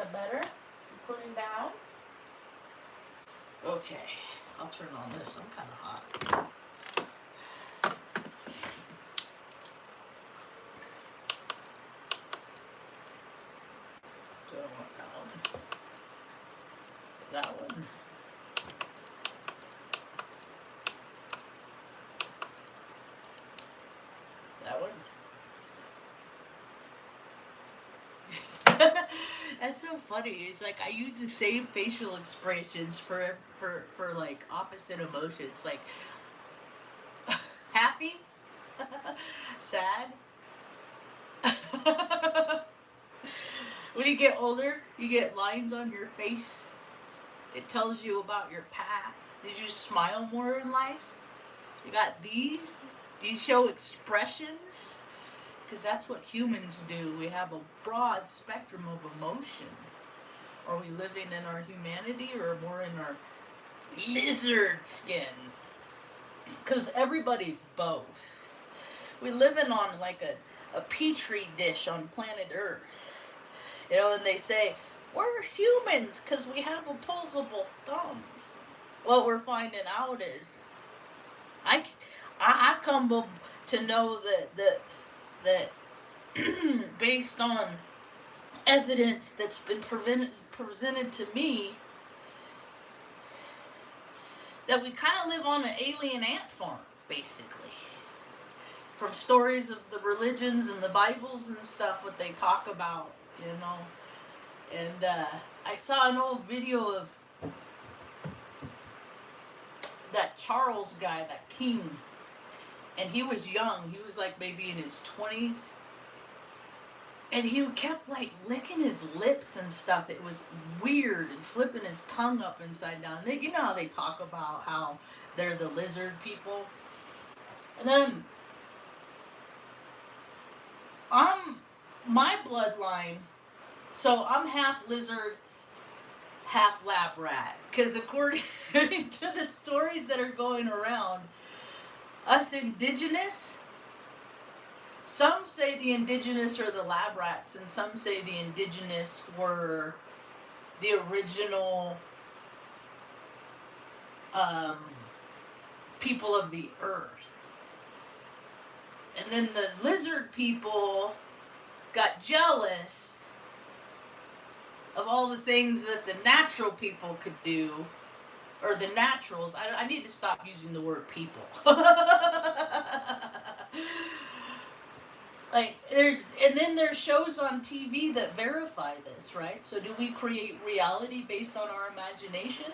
that better? Cooling down? Okay. I'll turn on this. I'm kind of hot. Do I want that one? That one. That one. That's so funny. It's like I use the same facial expressions for like opposite emotions, like happy, sad. When you get older, you get lines on your face. It tells you about your path. Did you smile more in life? You got these. Do you show expressions? Because that's what humans do. We have a broad spectrum of emotion. Are we living in our humanity or more in our lizard skin? Because everybody's both. We living on like a petri dish on planet Earth. You know, and they say, we're humans because we have opposable thumbs. What we're finding out is, I, I come to know that based on evidence that's been presented to me, that we kind of live on an alien ant farm, basically. From stories of the religions and the Bibles and stuff, what they talk about, you know. And I saw an old video of that Charles guy, that king, and he was young. He was like maybe in his 20s. And he kept like licking his lips and stuff. It was weird, and flipping his tongue up inside down. You know how they talk about how they're the lizard people? And then I'm my bloodline, so I'm half lizard, half lab rat. Because according to the stories that are going around, us indigenous, some say the indigenous are the lab rats, and some say the indigenous were the original people of the earth. And then the lizard people got jealous of all the things that the natural people could do, or the naturals. I need to stop using the word people. Like and then there's shows on TV that verify this, right? So do we create reality based on our imagination?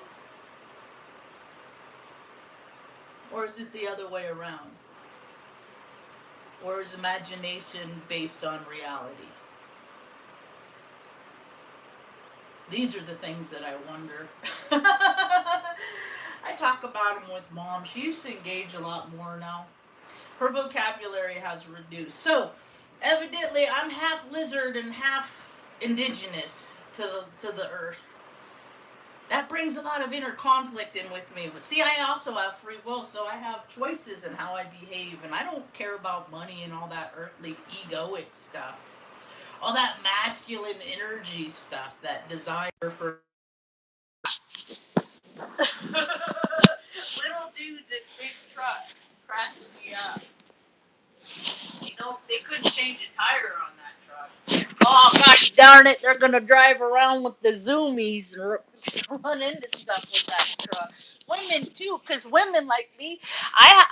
Or is it the other way around? Or is imagination based on reality? These are the things that I wonder. I talk about them with mom. She used to engage a lot more now. Her vocabulary has reduced. So, evidently, I'm half lizard and half indigenous to the earth. That brings a lot of inner conflict in with me. But see, I also have free will, so I have choices in how I behave. And I don't care about money and all that earthly egoic stuff. All that masculine energy stuff, that desire for little dudes in big trucks cracks me up. You know, they couldn't change a tire on that truck. Oh gosh darn it, they're gonna drive around with the zoomies and run into stuff with that truck. Women too, because women like me, I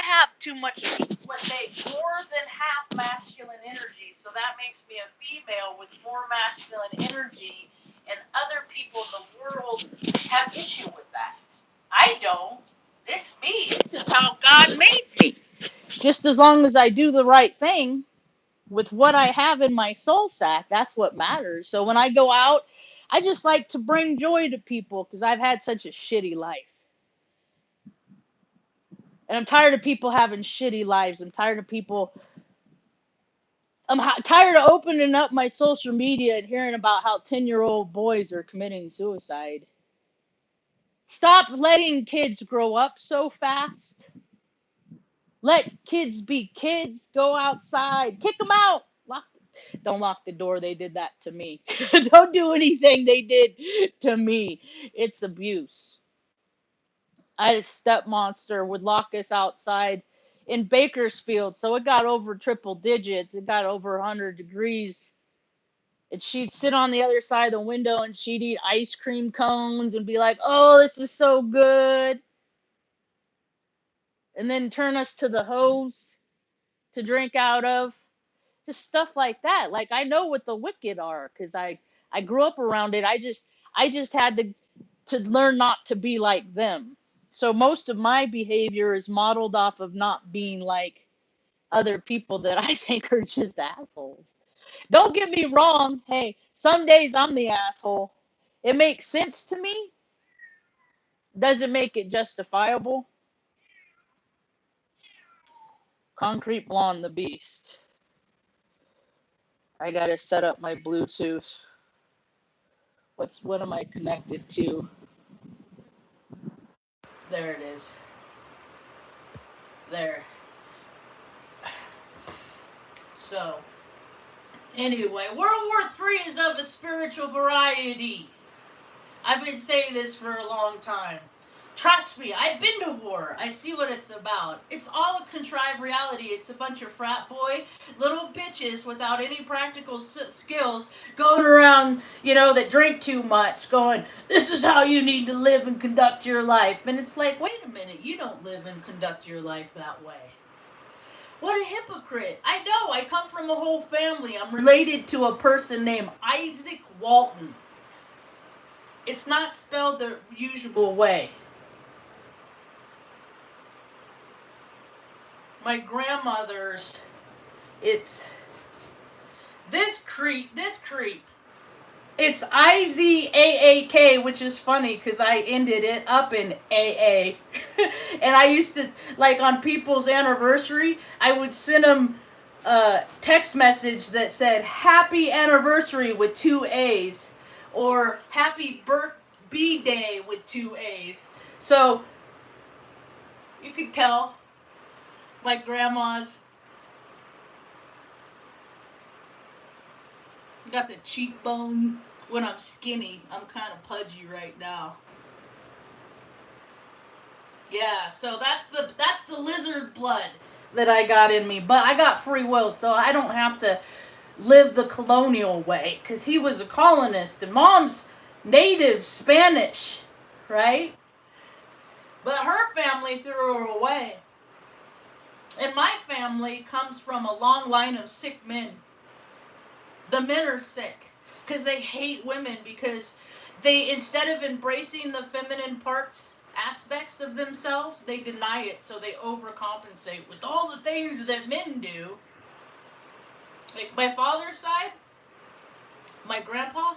have too much, what they, more than half masculine energy, so that makes me a female with more masculine energy, and other people in the world have issue with that. I don't. It's me. It's just how God made me. Just as long as I do the right thing with what I have in my soul sack, that's what matters. So when I go out, I just like to bring joy to people because I've had such a shitty life. And I'm tired of people having shitty lives. I'm tired of people. Tired of opening up my social media and hearing about how 10-year-old boys are committing suicide. Stop letting kids grow up so fast. Let kids be kids. Go outside. Kick them out. Don't lock the door. They did that to me. Don't do anything they did to me. It's abuse. I had a step monster would lock us outside in Bakersfield, so it got over triple digits. It got over 100 degrees. And she'd sit on the other side of the window and she'd eat ice cream cones and be like, "Oh, this is so good." And then turn us to the hose to drink out of. Just stuff like that. Like, I know what the wicked are because I grew up around it. I just had to learn not to be like them. So most of my behavior is modeled off of not being like other people that I think are just assholes. Don't get me wrong. Hey, some days I'm the asshole. It makes sense to me. Doesn't make it justifiable. Concrete Blonde the Beast. I gotta set up my Bluetooth. What am I connected to? There it is. There. So, anyway, World War III is of a spiritual variety. I've been saying this for a long time. Trust me, I've been to war. I see what it's about. It's all a contrived reality. It's a bunch of frat boy, little bitches without any practical skills going around, that drink too much, going, this is how you need to live and conduct your life. And it's like, wait a minute, you don't live and conduct your life that way. What a hypocrite. I know, I come from a whole family. I'm related to a person named Isaac Walton. It's not spelled the usual way. My grandmother's, it's this creep. It's Izaak, which is funny because I ended it up in AA. And I used to, like, on people's anniversary, I would send them a text message that said, happy anniversary with 2 A's. Or happy birthday day with 2 A's. So, you could tell my grandma's got the cheekbone. When I'm skinny, I'm kind of pudgy right now. Yeah, so that's the lizard blood that I got in me. But I got free will, so I don't have to live the colonial way. Because he was a colonist, and Mom's native Spanish, right? But her family threw her away. And my family comes from a long line of sick men. The men are sick because they hate women, because they, instead of embracing the feminine parts, aspects of themselves, they deny it, so they overcompensate with all the things that men do. Like my father's side, my grandpa,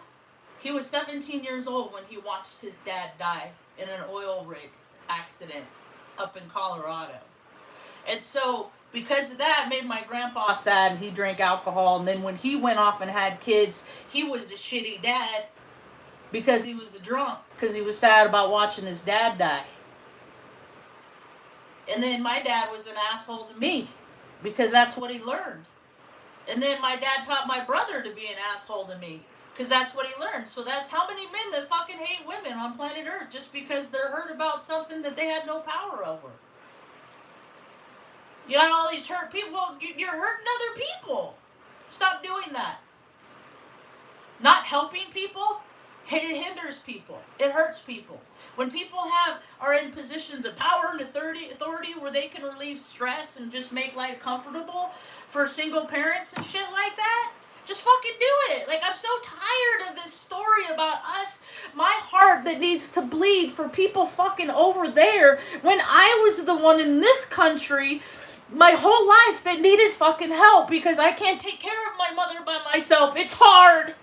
he was 17 years old when he watched his dad die in an oil rig accident up in Colorado. And so, because of that, made my grandpa sad, and he drank alcohol. And then when he went off and had kids, he was a shitty dad because he was a drunk, because he was sad about watching his dad die. And then my dad was an asshole to me because that's what he learned. And then my dad taught my brother to be an asshole to me because that's what he learned. So that's how many men that fucking hate women on planet Earth just because they're hurt about something that they had no power over. You got all these hurt people. Well, you're hurting other people. Stop doing that. Not helping people, it hinders people. It hurts people. When people are in positions of power and authority where they can relieve stress and just make life comfortable for single parents and shit like that, just fucking do it. Like, I'm so tired of this story about us, my heart that needs to bleed for people fucking over there, when I was the one in this country my whole life that needed fucking help because I can't take care of my mother by myself. It's hard.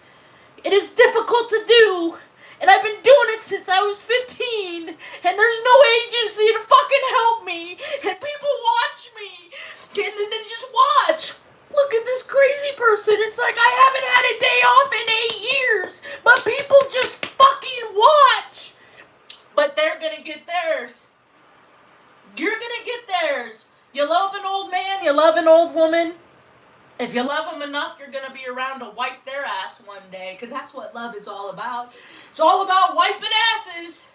It is difficult to do. And I've been doing it since I was 15. And there's no agency to fucking help me. And people watch me. And then they just watch. Look at this crazy person. It's like I haven't had a day off in 8 years. But people just fucking watch. But they're gonna get theirs. You're gonna get theirs. You love an old man, you love an old woman, If you love them enough, you're gonna be around to wipe their ass one day, because that's what love is all about. It's all about wiping asses.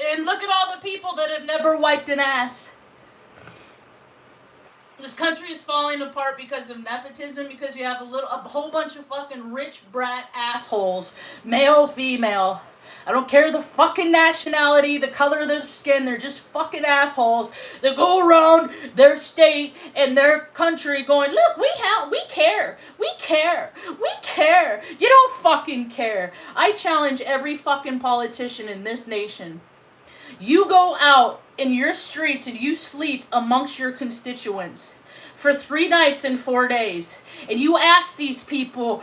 And look at all the people that have never wiped an ass. This country is falling apart because of nepotism, because you have a whole bunch of fucking rich brat assholes, male, female. I don't care the fucking nationality, the color of their skin, they're just fucking assholes that go around their state and their country going, look, we care, we care, we care. You don't fucking care. I challenge every fucking politician in this nation. You go out in your streets and you sleep amongst your constituents for 3 nights and 4 days, and you ask these people,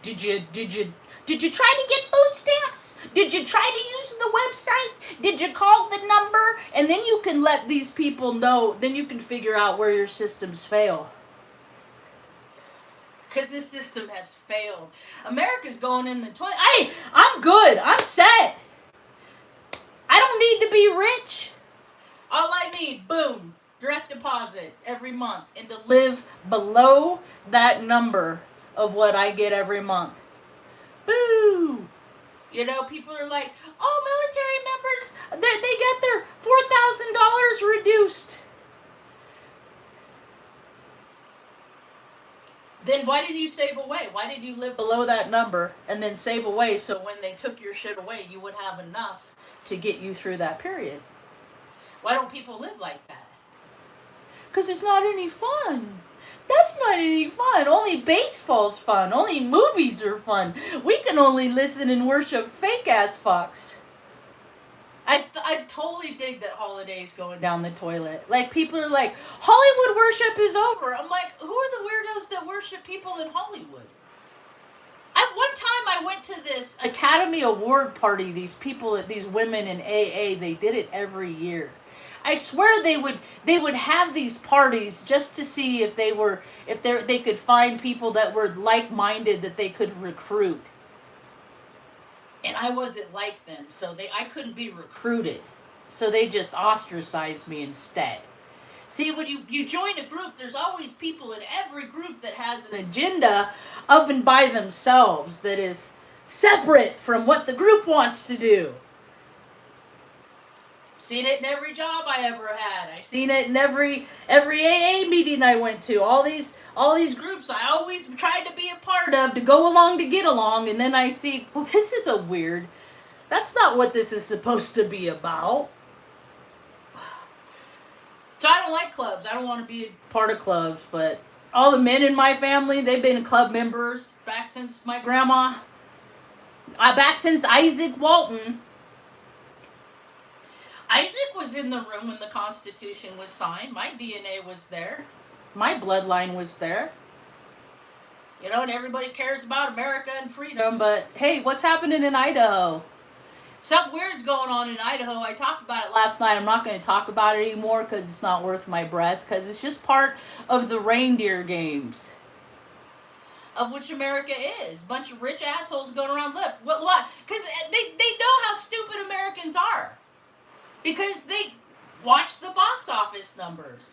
did you try to get food stamps? Did you try to use the website? Did you call the number? And then you can let these people know, then you can figure out where your systems fail. Because this system has failed. America's going in the toilet. I'm good. I'm set. I don't need to be rich. All I need, boom, direct deposit every month, and to live below that number of what I get every month. Boo! You know, people are like, oh, military members, they get their $4,000 reduced. Then why didn't you save away? Why did you live below that number and then save away so when they took your shit away, you would have enough to get you through that period? Why don't people live like that? Because it's not any fun. That's not any fun. Only baseball's fun. Only movies are fun. We can only listen and worship fake-ass fucks. I totally dig that holidays going down the toilet. Like, people are like, Hollywood worship is over. I'm like, who are the weirdos that worship people in Hollywood? At one time, I went to this Academy Award party. These women in AA, they did it every year. I swear they would have these parties just to see if they could find people that were like-minded that they could recruit. And I wasn't like them, so I couldn't be recruited. So they just ostracized me instead. See, when you join a group, there's always people in every group that has an agenda of and by themselves that is separate from what the group wants to do. Seen it in every job I ever had. I seen it in every AA meeting I went to. All these groups I always tried to be a part of, to go along to get along, and then I see, well, this is that's not what this is supposed to be about. So I don't like clubs. I don't want to be a part of clubs, but all the men in my family, they've been club members back since my grandma. Back since Isaac Walton. Isaac was in the room when the Constitution was signed. My DNA was there. My bloodline was there. You know, and everybody cares about America and freedom, but hey, what's happening in Idaho? Something weird's going on in Idaho. I talked about it last night. I'm not going to talk about it anymore because it's not worth my breath, because it's just part of the reindeer games. Of which America is. Bunch of rich assholes going around, look, what? Because they know how stupid Americans are. Because they watch the box office numbers.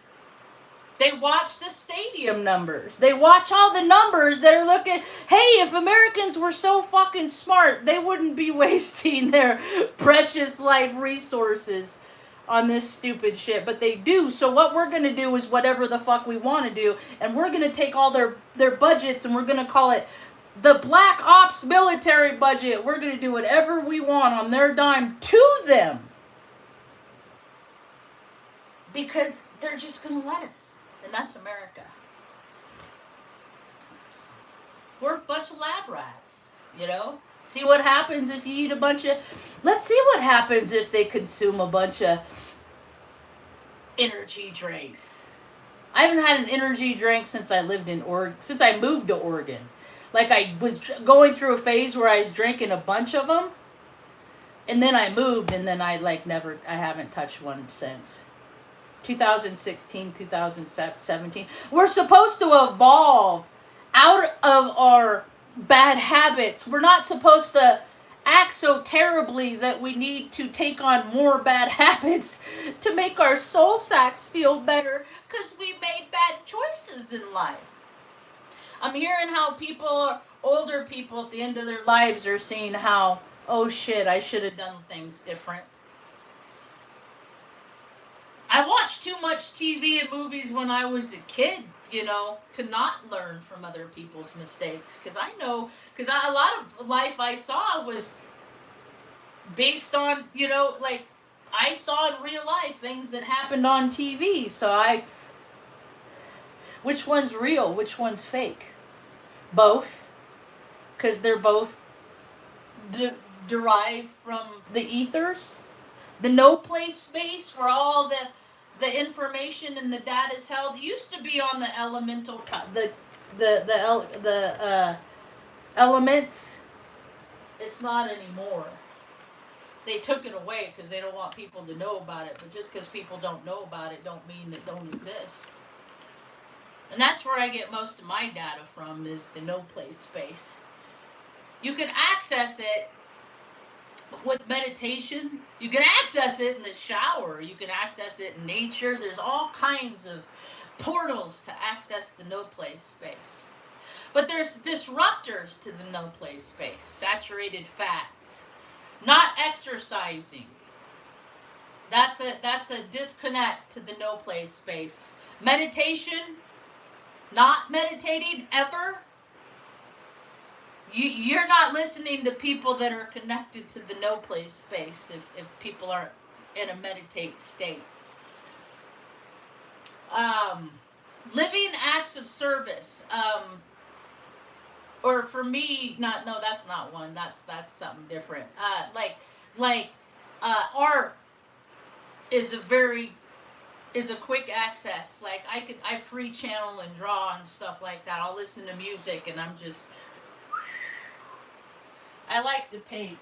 They watch the stadium numbers. They watch all the numbers that are looking, hey, if Americans were so fucking smart, they wouldn't be wasting their precious life resources on this stupid shit. But they do. So what we're going to do is whatever the fuck we want to do. And we're going to take all their budgets and we're going to call it the Black Ops military budget. We're going to do whatever we want on their dime to them. Because they're just going to let us. And that's America. We're a bunch of lab rats, you know? See what happens if you eat a bunch of... Let's see what happens if they consume a bunch of energy drinks. I haven't had an energy drink since I lived in since I moved to Oregon. Like, I was going through a phase where I was drinking a bunch of them. And then I moved, and then I haven't touched one since. 2016, 2017. We're supposed to evolve out of our bad habits. We're not supposed to act so terribly that we need to take on more bad habits to make our soul sacks feel better because we made bad choices in life. I'm hearing how older people at the end of their lives are seeing how, oh shit, I should have done things different. I watched too much TV and movies when I was a kid, to not learn from other people's mistakes. Because I know, a lot of life I saw was based on, like, I saw in real life things that happened on TV. So which one's real? Which one's fake? Both. Because they're both derived from the ethers. The no place space where all the information and the data is held used to be on the elemental the elements. It's not anymore. They took it away because they don't want people to know about it. But just because people don't know about it don't mean it don't exist. And that's where I get most of my data from, is the no place space. You can access it with meditation. You can access it in the shower. You can access it in nature. There's all kinds of portals to access the no place space. But there's disruptors to the no place space. Saturated fats. Not exercising. That's a disconnect to the no place space. Meditation. Not meditating ever. You're not listening to people that are connected to the no place space if people are in a meditate state. Living acts of service. Or for me, that's not one. That's something different. Art is a quick access. Like I free channel and draw and stuff like that. I'll listen to music and I like to paint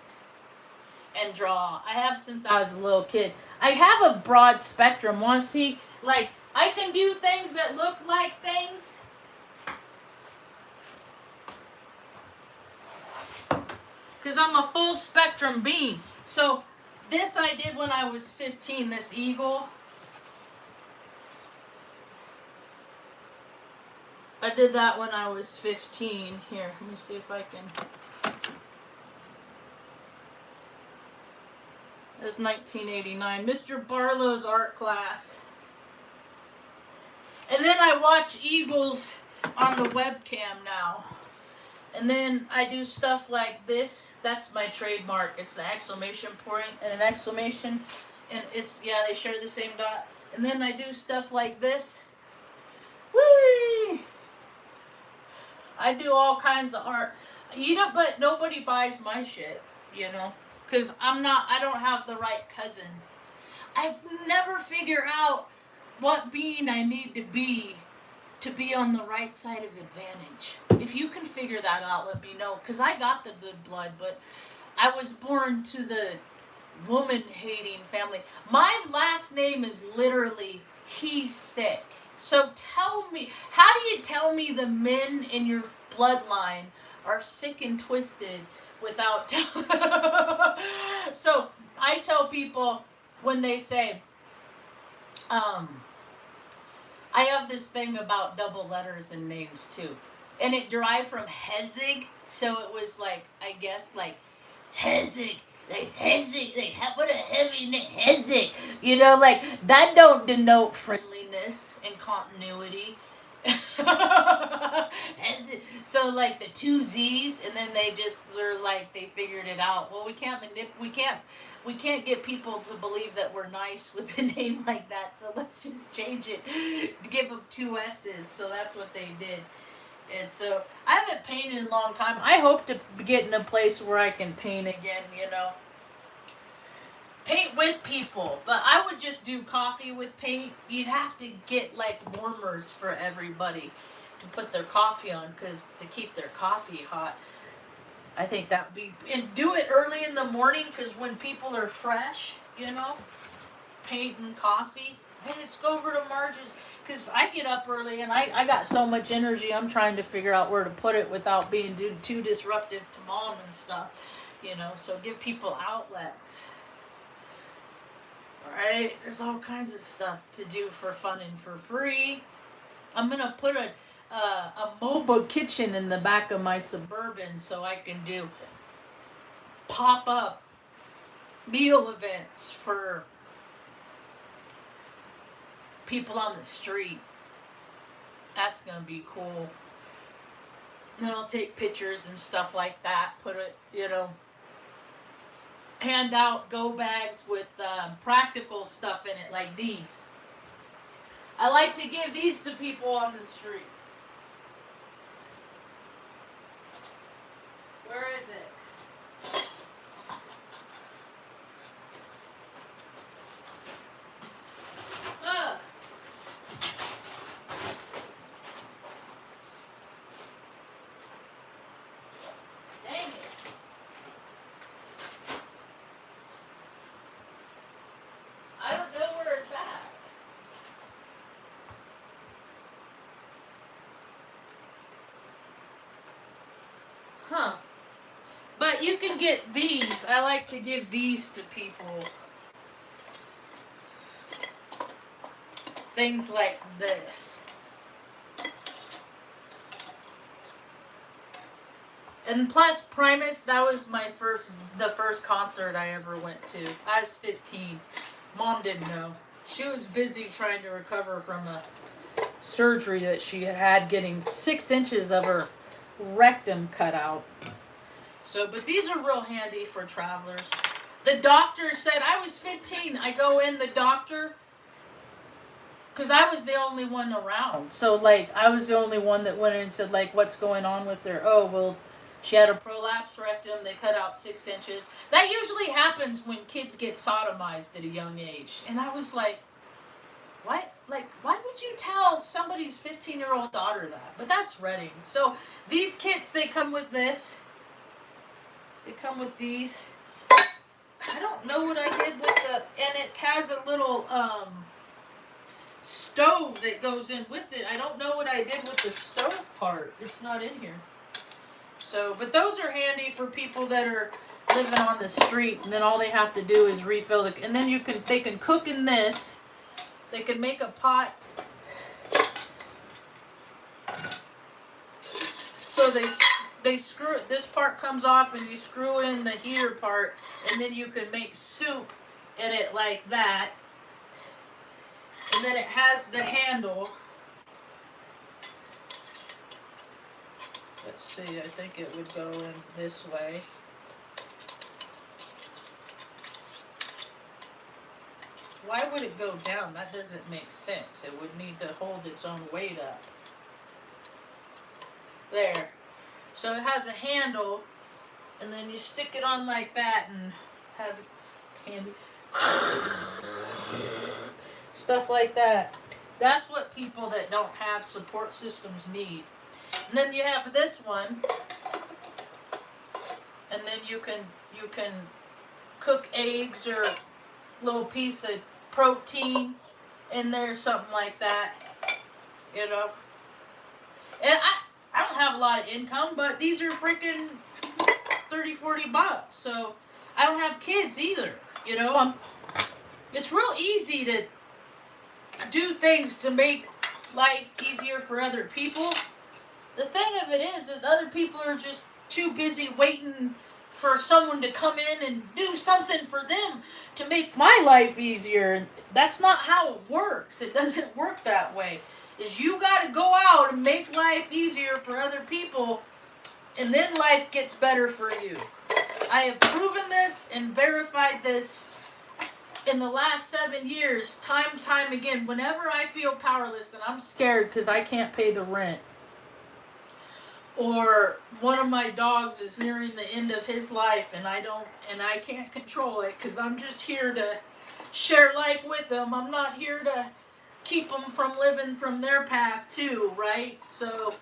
and draw. I have since I was a little kid. I have a broad spectrum. Want to see, like, I can do things that look like things. Because I'm a full spectrum being. So this I did when I was 15, this eagle. I did that when I was 15. Here, let me see if I can. It was 1989. Mr. Barlow's art class. And then I watch eagles on the webcam now. And then I do stuff like this. That's my trademark. It's an exclamation point and an exclamation. And they share the same dot. And then I do stuff like this. Whee! I do all kinds of art. But nobody buys my shit, Because I don't have the right cousin. I never figure out what being I need to be on the right side of advantage. If you can figure that out, let me know. Because I got the good blood, but I was born to the woman-hating family. My last name is literally, he's sick. So tell me, how do you tell me the men in your bloodline are sick and twisted without So I tell people when they say, I have this thing about double letters in names too. And it derived from Hezig. So it was like, I guess like Hezig. Like Hezig. Like, what a heavy name. Hezig. Like that don't denote friendliness and continuity. So like the two Z's, and then they just were like, they figured it out. Well, we can't get people to believe that we're nice with a name like that, so let's just change it, give them two S's. So that's what they did. And so I haven't painted in a long time. I hope to get in a place where I can paint again, paint with people. But I would just do coffee with paint. You'd have to get like warmers for everybody to put their coffee on, because to keep their coffee hot. I think that would be, and do it early in the morning, because when people are fresh, painting coffee. Hey, let's go over to Marge's, because I get up early and I got so much energy. I'm trying to figure out where to put it without being too disruptive to mom and stuff. you know, so give people outlets. Right? There's all kinds of stuff to do for fun and for free. I'm gonna put a mobile kitchen in the back of my Suburban so I can do pop up meal events for people on the street. That's gonna be cool. And then I'll take pictures and stuff like that. Put it, you know, hand out go bags with practical stuff in it, like these. I like to give these to people on the street. Where is it? Ugh. Dang it. I don't know where it's at. Huh. But you can get these. I like to give these to people. Things like this. And plus Primus, that was the first concert I ever went to. I was 15. Mom didn't know. She was busy trying to recover from a surgery that she had getting 6 inches of her rectum cut out. So, but these are real handy for travelers. The doctor said, I was 15. I go in, the doctor, because I was the only one around. So, like, I was the only one that went in and said, like, what's going on with her? Oh, well, she had a prolapsed rectum. They cut out 6 inches. That usually happens when kids get sodomized at a young age. And I was like, what? Like, why would you tell somebody's 15-year-old daughter that? But that's Reading. So, these kits, they come with this. They come with these. I don't know what I did with and it has a little stove that goes in with it. I don't know what I did with the stove part. It's not in here. So, but those are handy for people that are living on the street, and then all they have to do is refill the, and then they can cook in this. They can make a pot. So they screw it, this part comes off and you screw in the heater part, and then you can make soup in it like that. And then it has the handle. Let's see, I think it would go in this way. Why would it go down? That doesn't make sense. It would need to hold its own weight up. There. So it has a handle, and then you stick it on like that and has candy. Stuff like that. That's what people that don't have support systems need. And then you have this one, and then you can cook eggs or a little piece of protein in there, something like that, you know. And I don't have a lot of income, but these are freaking $30-$40. So I don't have kids either, you know. It's real easy to do things to make life easier for other people. The thing of it is other people are just too busy waiting for someone to come in and do something for them to make my life easier. And that's not how it works. It doesn't work that way. Is you got to go out and make life easier for other people, and then life gets better for you. I have proven this and verified this in the last 7 years, time and time again. Whenever I feel powerless and I'm scared because I can't pay the rent, or one of my dogs is nearing the end of his life and I can't control it because I'm just here to share life with them. I'm not here to keep them from living from their path too, right? So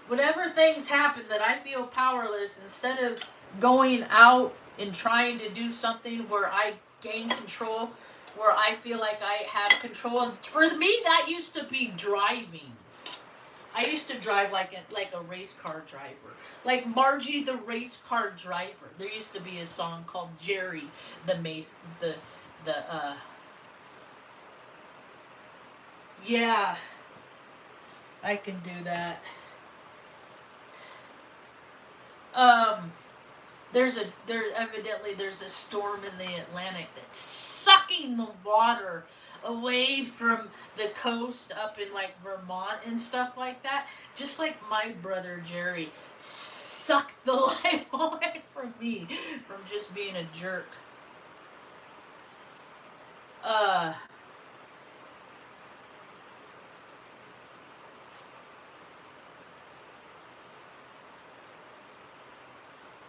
whenever things happen that I feel powerless, instead of going out and trying to do something where I gain control, where I feel like I have control, and for me that used to be driving. I used to drive like a race car driver, like Margie the race car driver. There used to be a song called Jerry the Mace the yeah, I can do that. Um, there's a storm in the Atlantic that's sucking the water away from the coast up in like Vermont and stuff like that. Just like my brother Jerry sucked the life away from me from just being a jerk. Uh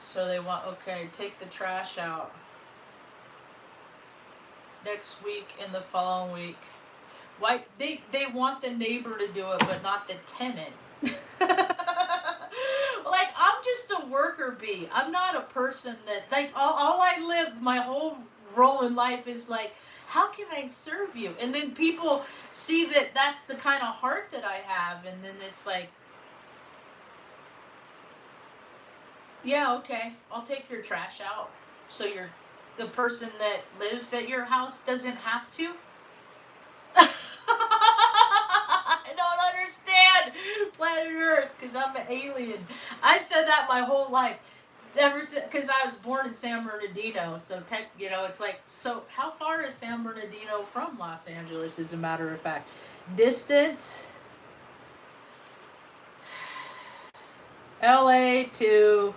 so they want, okay, take the trash out next week and the following week. Why they want the neighbor to do it but not the tenant. Like, I'm just a worker bee. I'm not a person that, like, all I live my whole role in life is like, how can I serve you? And then people see that that's the kind of heart that I have, and then it's like, yeah, okay, I'll take your trash out so the person that lives at your house doesn't have to. I don't understand planet Earth because I'm an alien. I've said that my whole life, ever since, because I was born in San Bernardino. So it's like, so how far is San Bernardino from Los Angeles? As a matter of fact, distance. LA to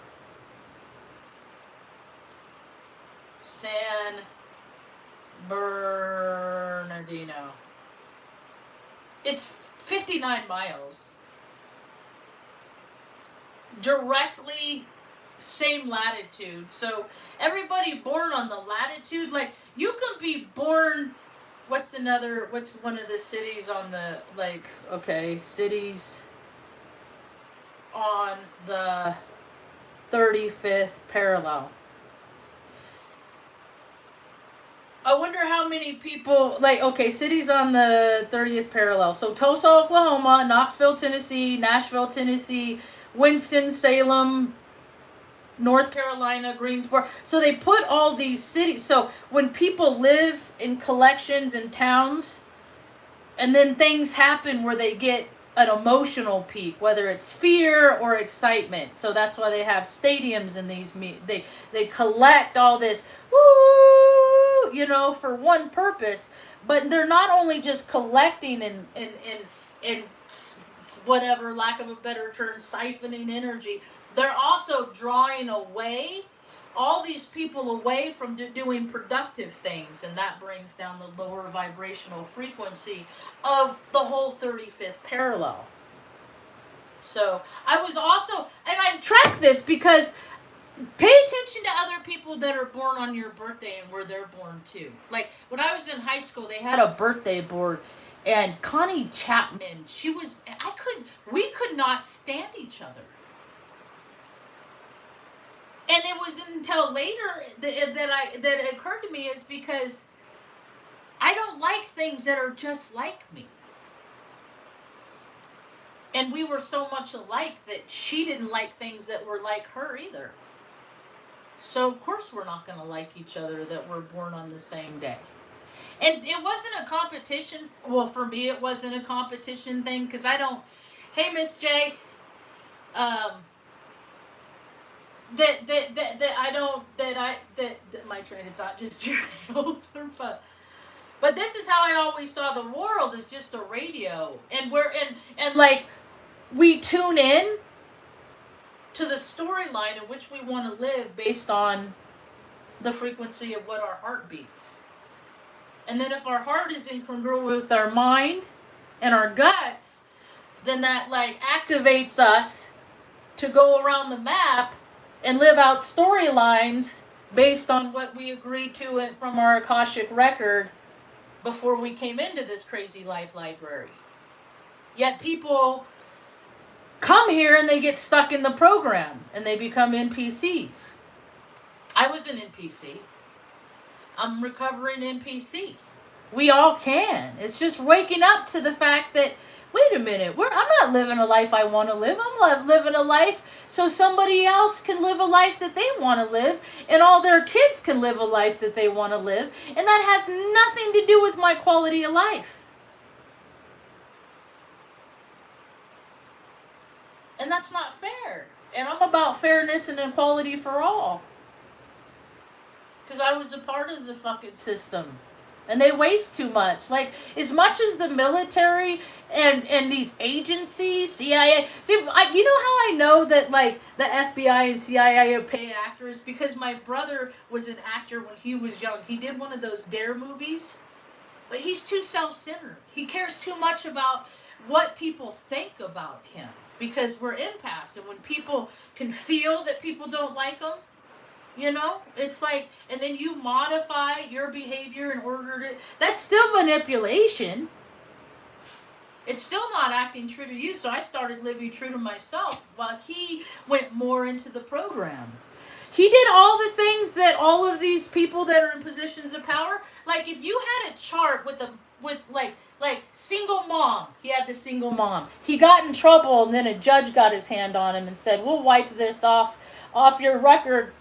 San Bernardino. It's 59 miles. Directly same latitude. So everybody born on the latitude, like, you could be born, what's one of the cities on the, like, okay, cities on the 35th parallel. I wonder how many people, like, okay, cities on the 30th parallel. So Tulsa, Oklahoma, Knoxville, Tennessee, Nashville, Tennessee, Winston-Salem, North Carolina, Greensboro. So they put all these cities. So when people live in collections in towns, and then things happen where they get an emotional peak, whether it's fear or excitement. So that's why they have stadiums in these. They collect all this, woo, for one purpose. But they're not only just collecting and whatever, lack of a better term, siphoning energy. They're also drawing away all these people away from doing productive things, and that brings down the lower vibrational frequency of the whole 35th parallel. So I was also, and I track this because pay attention to other people that are born on your birthday and where they're born too. Like, when I was in high school, they had a birthday board, and Connie Chapman, we could not stand each other. And it was until later that it occurred to me, is because I don't like things that are just like me. And we were so much alike that she didn't like things that were like her either. So of course we're not going to like each other that we're born on the same day. And it wasn't a competition. Well, for me, it wasn't a competition thing, because I don't. Hey, Miss J. My train of thought just derailed. But this is how I always saw the world, as just a radio, and like, we tune in to the storyline in which we want to live based on the frequency of what our heart beats. And then if our heart is incongruent with our mind and our guts, then that, like, activates us to go around the map and live out storylines based on what we agreed to it from our Akashic record before we came into this crazy life library. Yet people come here and they get stuck in the program and they become NPCs. I was an NPC. I'm recovering NPC. We all can. It's just waking up to the fact that, wait a minute, I'm not living a life I want to live. I'm living a life so somebody else can live a life that they want to live, and all their kids can live a life that they want to live, and that has nothing to do with my quality of life. And that's not fair. And I'm about fairness and equality for all. Because I was a part of the fucking system. And they waste too much. Like, as much as the military and these agencies, CIA. See, you know how I know that, like, the FBI and CIA pay actors? Because my brother was an actor when he was young. He did one of those Dare movies. But he's too self-centered. He cares too much about what people think about him. Because we're empaths. And when people can feel that people don't like them, you know, it's like, and then you modify your behavior in order to, that's still manipulation. It's still not acting true to you. So I started living true to myself while he went more into the program. He did all the things that all of these people that are in positions of power, like if you had a chart with like single mom, he had the single mom. He got in trouble and then a judge got his hand on him and said, "We'll wipe this off your record,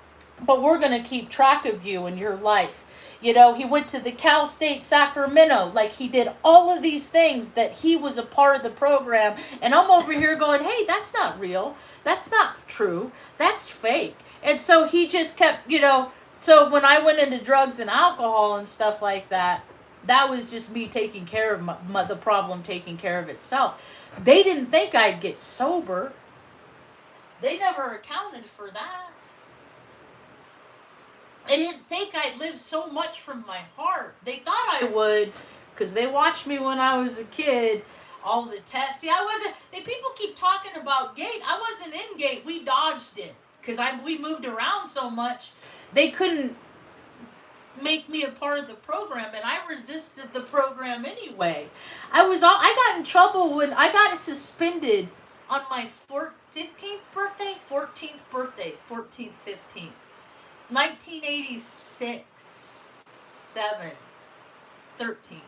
but we're going to keep track of you and your life." You know, he went to the Cal State Sacramento. Like, he did all of these things that he was a part of the program. And I'm over here going, hey, that's not real. That's not true. That's fake. And so he just kept, you know, so when I went into drugs and alcohol and stuff like that, that was just me taking care of the problem taking care of itself. They didn't think I'd get sober. They never accounted for that. They didn't think I'd live so much from my heart. They thought I would, because they watched me when I was a kid. All the tests. See, I wasn't. People keep talking about gate. I wasn't in gate. We dodged it because we moved around so much. They couldn't make me a part of the program, and I resisted the program anyway. I got in trouble when I got suspended on my 15th birthday, 14th, 15th. It's 1986, 7, 13.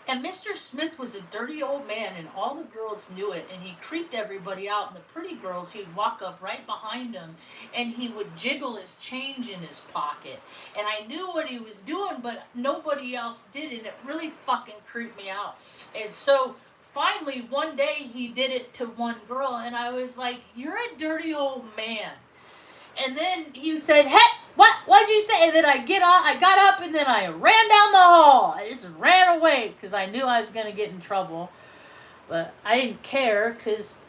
And Mr. Smith was a dirty old man, and all the girls knew it, and he creeped everybody out, and the pretty girls, he'd walk up right behind them, and he would jiggle his change in his pocket. And I knew what he was doing, but nobody else did, and it really fucking creeped me out. And so finally, one day, he did it to one girl, and I was like, "You're a dirty old man." And then he said, "Hey, what'd you say?" And then I got up, and then I ran down the hall. I just ran away because I knew I was going to get in trouble. But I didn't care, because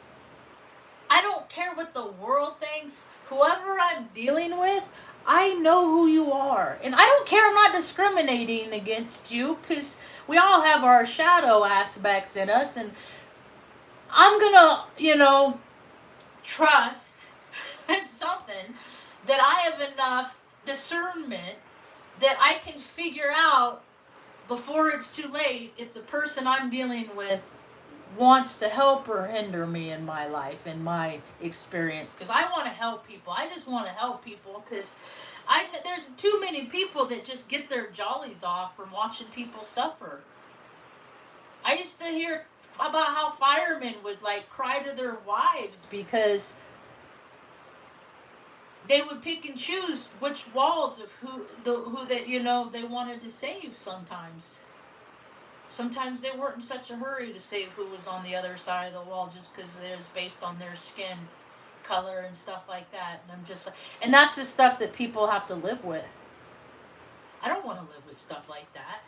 I don't care what the world thinks. Whoever I'm dealing with, I know who you are. And I don't care, I'm not discriminating against you, because we all have our shadow aspects in us. And I'm going to, trust it's something that I have enough discernment that I can figure out before it's too late if the person I'm dealing with wants to help or hinder me in my life, in my experience. Because I want to help people. I just want to help people because there's too many people that just get their jollies off from watching people suffer. I used to hear about how firemen would cry to their wives because they would pick and choose which walls of who that they wanted to save. Sometimes they weren't in such a hurry to save who was on the other side of the wall just because it was based on their skin color and stuff like that. And I'm just and that's the stuff that people have to live with. I don't want to live with stuff like that.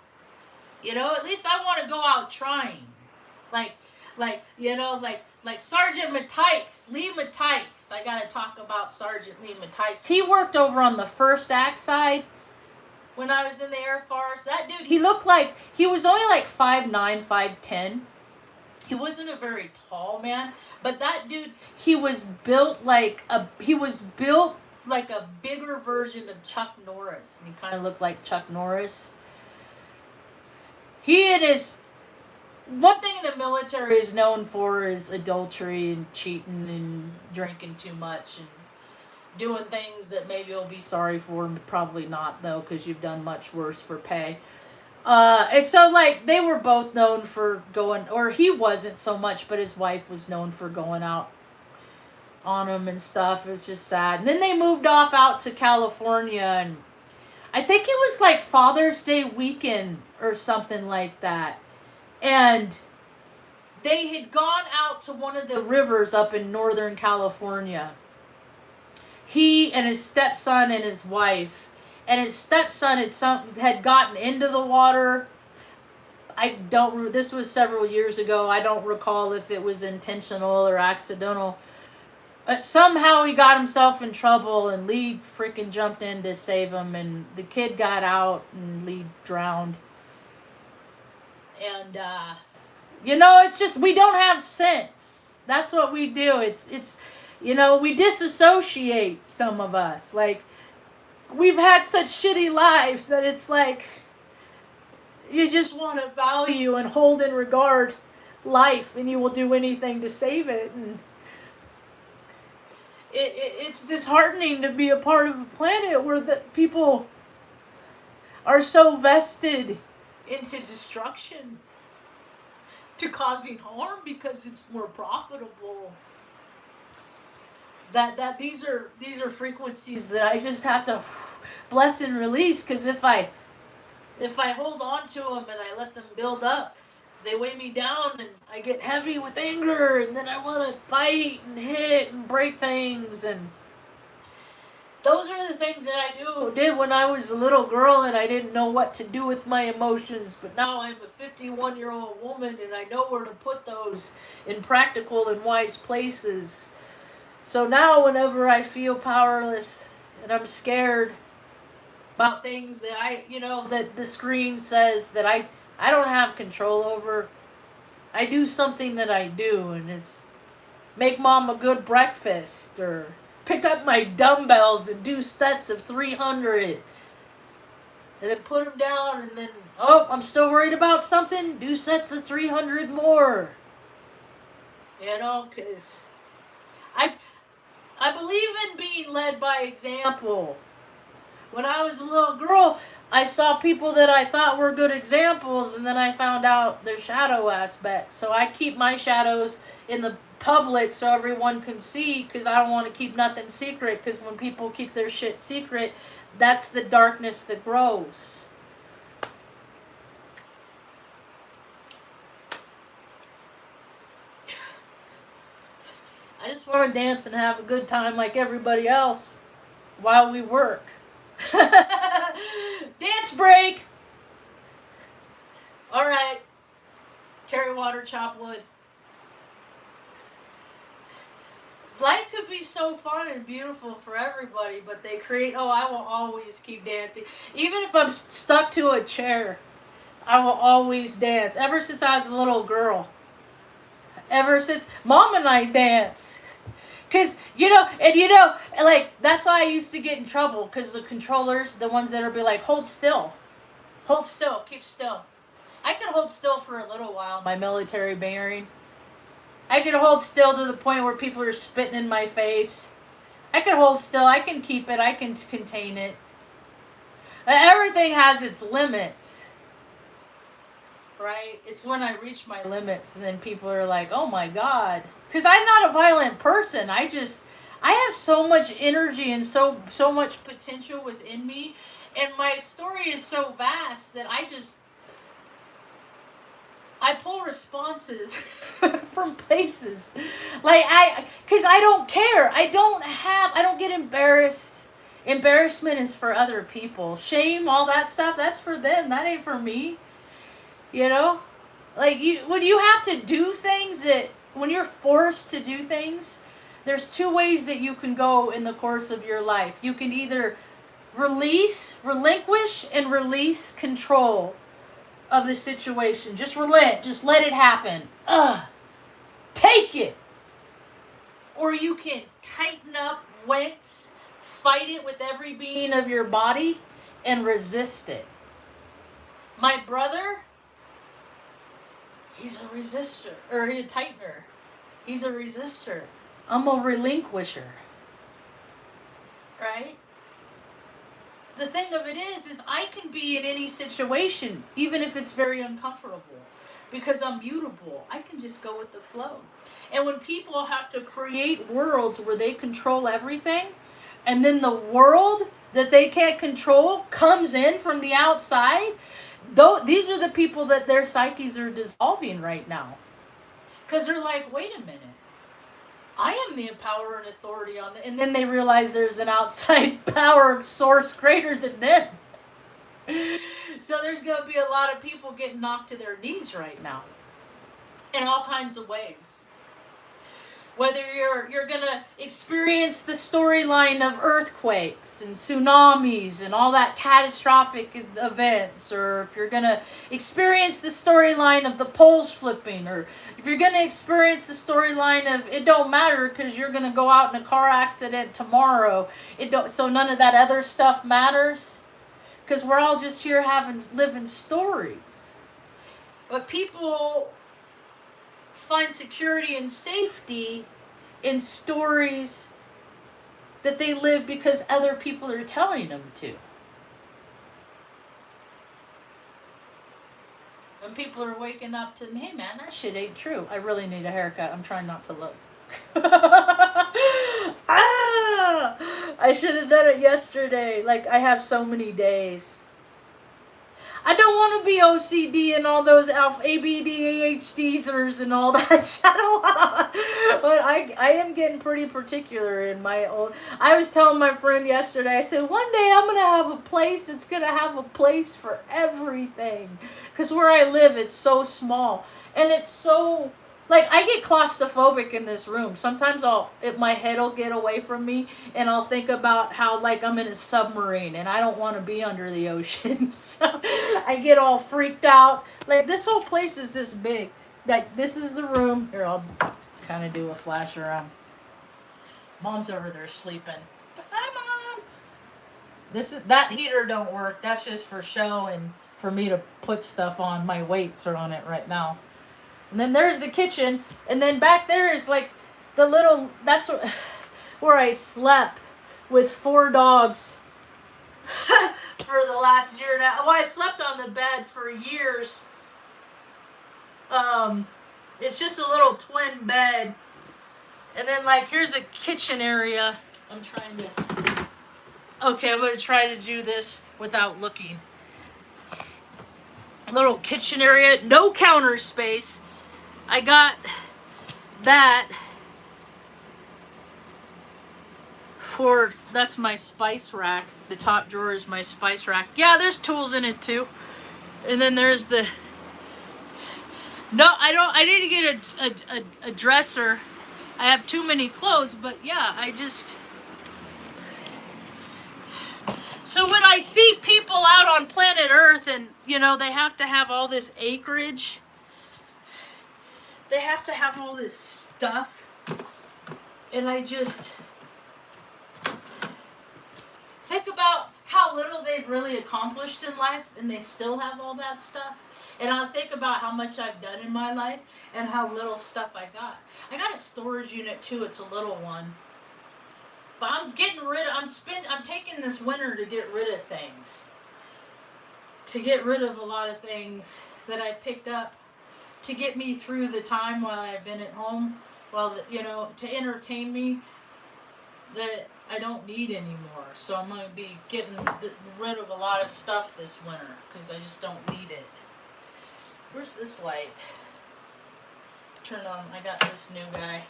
At least I want to go out trying. Like Sergeant Mattice, Lee Mattice. I gotta talk about Sergeant Lee Mattice. He worked over on the first act side when I was in the Air Force. That dude, he looked like, he was only 5'9", 5'10". He wasn't a very tall man, but that dude, he was built like a bigger version of Chuck Norris. And he kind of looked like Chuck Norris. One thing the military is known for is adultery and cheating and drinking too much. And doing things that maybe you'll be sorry for, and probably not though, because you've done much worse for pay. And so like they were both known for going, or he wasn't so much, but his wife was known for going out on him and stuff. It was just sad. And then they moved off out to California, and I think it was like Father's Day weekend or something like that. And they had gone out to one of the rivers up in Northern California. He and his stepson and his wife. And his stepson had gotten into the water. I don't. This was several years ago. I don't recall if it was intentional or accidental. But somehow he got himself in trouble, and Lee freaking jumped in to save him, and the kid got out, and Lee drowned. And it's just we don't have sense. That's what we do. It's we disassociate, some of us. Like, we've had such shitty lives that it's like you just want to value and hold in regard life, and you will do anything to save it. And it's disheartening to be a part of a planet where the people are so vested into destruction, to causing harm because it's more profitable. That these are frequencies that I just have to bless and release, because if I hold on to them and I let them build up, they weigh me down, and I get heavy with anger, and then I want to fight and hit and break things. And those are the things that I did when I was a little girl, and I didn't know what to do with my emotions. But now I'm a 51-year-old woman, and I know where to put those in practical and wise places. So now whenever I feel powerless and I'm scared about things that that the screen says that I don't have control over, I do something that I do, and it's make mom a good breakfast, or pick up my dumbbells and do sets of 300, and then put them down, and then, oh, I'm still worried about something, do sets of 300 more. Because I believe in being led by example. When I was a little girl, I saw people that I thought were good examples, and then I found out their shadow aspect. So I keep my shadows in the public so everyone can see, because I don't want to keep nothing secret, because when people keep their shit secret, that's the darkness that grows. I just want to dance and have a good time like everybody else while we work. Dance break! Alright. Carry water, chop wood. Life could be so fun and beautiful for everybody, but they create, I will always keep dancing. Even if I'm stuck to a chair, I will always dance. Ever since I was a little girl. Ever since Mom and I dance. Because, like, that's why I used to get in trouble. Because the controllers, the ones that would be like, hold still. Hold still. Keep still. I could hold still for a little while, my military bearing. I could hold still to the point where people are spitting in my face. I could hold still. I can keep it. I can contain it. Everything has its limits. Right? It's when I reach my limits, and then people are like, oh my God. Because I'm not a violent person. I have so much energy and so much potential within me. And my story is so vast that I pull responses from places. Like, because I don't care. I don't get embarrassed. Embarrassment is for other people. Shame, all that stuff, that's for them. That ain't for me. Like, when you have to do things when you're forced to do things, there's two ways that you can go in the course of your life. You can either relinquish and release control of the situation. Just relent. Just let it happen. Take it. Or you can tighten up, wince, fight it with every being of your body, and resist it. My brother, he's a resistor, or he's a tightener. He's a resistor. I'm a relinquisher. right? The thing of it is I can be in any situation, even if it's very uncomfortable, because I'm mutable. I can just go with the flow. And when people have to create worlds where they control everything, and then the world that they can't control comes in from the outside, though these are the people that their psyches are dissolving right now. Because they're like, wait a minute. I am the power and authority on it. And then they realize there's an outside power source greater than them. So there's going to be a lot of people getting knocked to their knees right now in all kinds of ways. Whether you're going to experience the storyline of earthquakes and tsunamis and all that catastrophic events, or if you're going to experience the storyline of the poles flipping, or if you're going to experience the storyline of it don't matter because you're going to go out in a car accident tomorrow, so none of that other stuff matters, because we're all just here living stories. But people find security and safety in stories that they live because other people are telling them to. When people are waking up to, hey man, that shit ain't true. I really need a haircut. I'm trying not to look. I should have done it yesterday. Like, I have so many days. I don't want to be OCD and all those ABDAHDers and all that shit. I don't want to. But I am getting pretty particular in my own. I was telling my friend yesterday, I said, one day I'm going to have a place that's going to have a place for everything. Because where I live, it's so small. And it's so... Like, I get claustrophobic in this room. Sometimes my head will get away from me, and I'll think about how, like, I'm in a submarine, and I don't want to be under the ocean. So I get all freaked out. Like, this whole place is this big. Like, this is the room. Here, I'll kind of do a flash around. Mom's over there sleeping. Hi, Mom. That heater don't work. That's just for show and for me to put stuff on. My weights are on it right now. And then there's the kitchen, and then back there is like the little, that's where I slept with 4 dogs for the last year now. Well, I slept on the bed for years. It's just a little twin bed. And then, like, here's a kitchen area. Okay, I'm going to try to do this without looking. A little kitchen area, no counter space. I got that that's my spice rack. The top drawer is my spice rack. Yeah, there's tools in it too. And then there's I need to get a dresser. I have too many clothes, but yeah, so when I see people out on planet Earth and, they have to have all this acreage, they have to have all this stuff, and I just think about how little they've really accomplished in life, and they still have all that stuff. And I'll think about how much I've done in my life and how little stuff I got. I got a storage unit too. It's a little one. But I'm taking this winter to get rid of things. To get rid of a lot of things that I picked up to get me through the time while I've been at home, to entertain me, that I don't need anymore. So I'm going to be getting rid of a lot of stuff this winter because I just don't need it. Where's this light? Turn on. I got this new guy.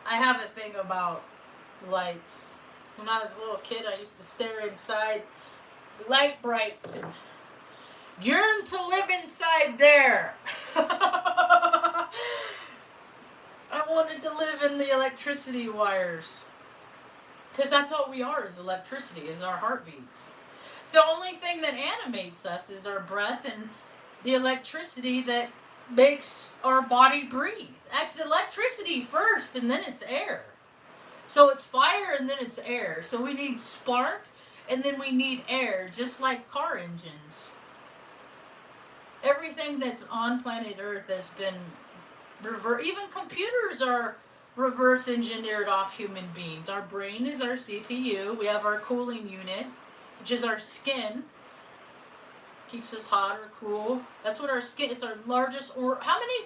I have a thing about lights. When I was a little kid, I used to stare inside light brights and yearn to live inside there. I wanted to live in the electricity wires. Because that's all we are, is electricity, is our heartbeats. It's the only thing that animates us is our breath and the electricity that makes our body breathe. That's electricity first, and then it's air. So it's fire, and then it's air. So we need spark, and then we need air, just like car engines. Everything that's on planet Earth has been reversed. Even computers are reverse engineered off human beings. Our brain is our CPU. We have our cooling unit, which is our skin. Keeps us hot or cool. That's what our skin is. Our largest how many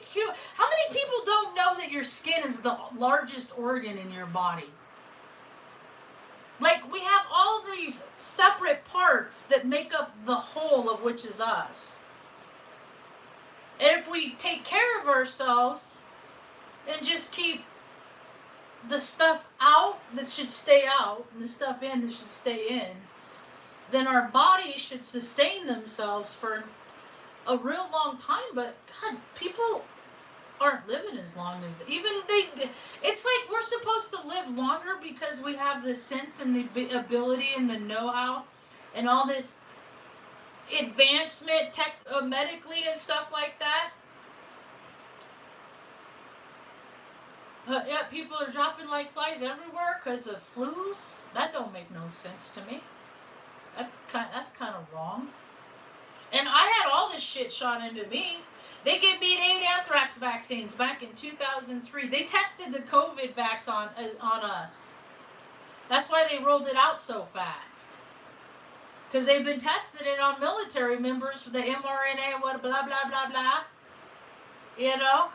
people don't know that your skin is the largest organ in your body? Like, we have all these separate parts that make up the whole of which is us. And if we take care of ourselves and just keep the stuff out that should stay out and the stuff in that should stay in, then our bodies should sustain themselves for a real long time. But God, people aren't living as long as it's like we're supposed to live longer because we have the sense and the ability and the know-how and all this advancement medically and stuff like that. Yeah, people are dropping like flies everywhere because of flus. That don't make no sense to me. That's kind of wrong. And I had all this shit shot into me. They gave me 8 anthrax vaccines back in 2003. They tested the COVID vax on us. That's why they rolled it out so fast. Because they've been testing it on military members for the mRNA, what, blah, blah, blah, blah. You know?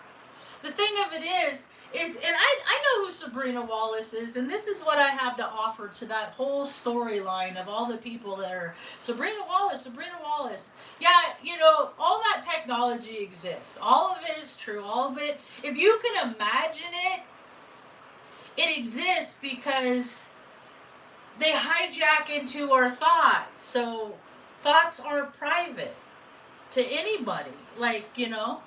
The thing of it is, and I know who Sabrina Wallace is, and this is what I have to offer to that whole storyline of all the people that are, Sabrina Wallace. Yeah, you know, all that technology exists. All of it is true. All of it, if you can imagine it, it exists because they hijack into our thoughts. So thoughts are private to anybody. Like, you know.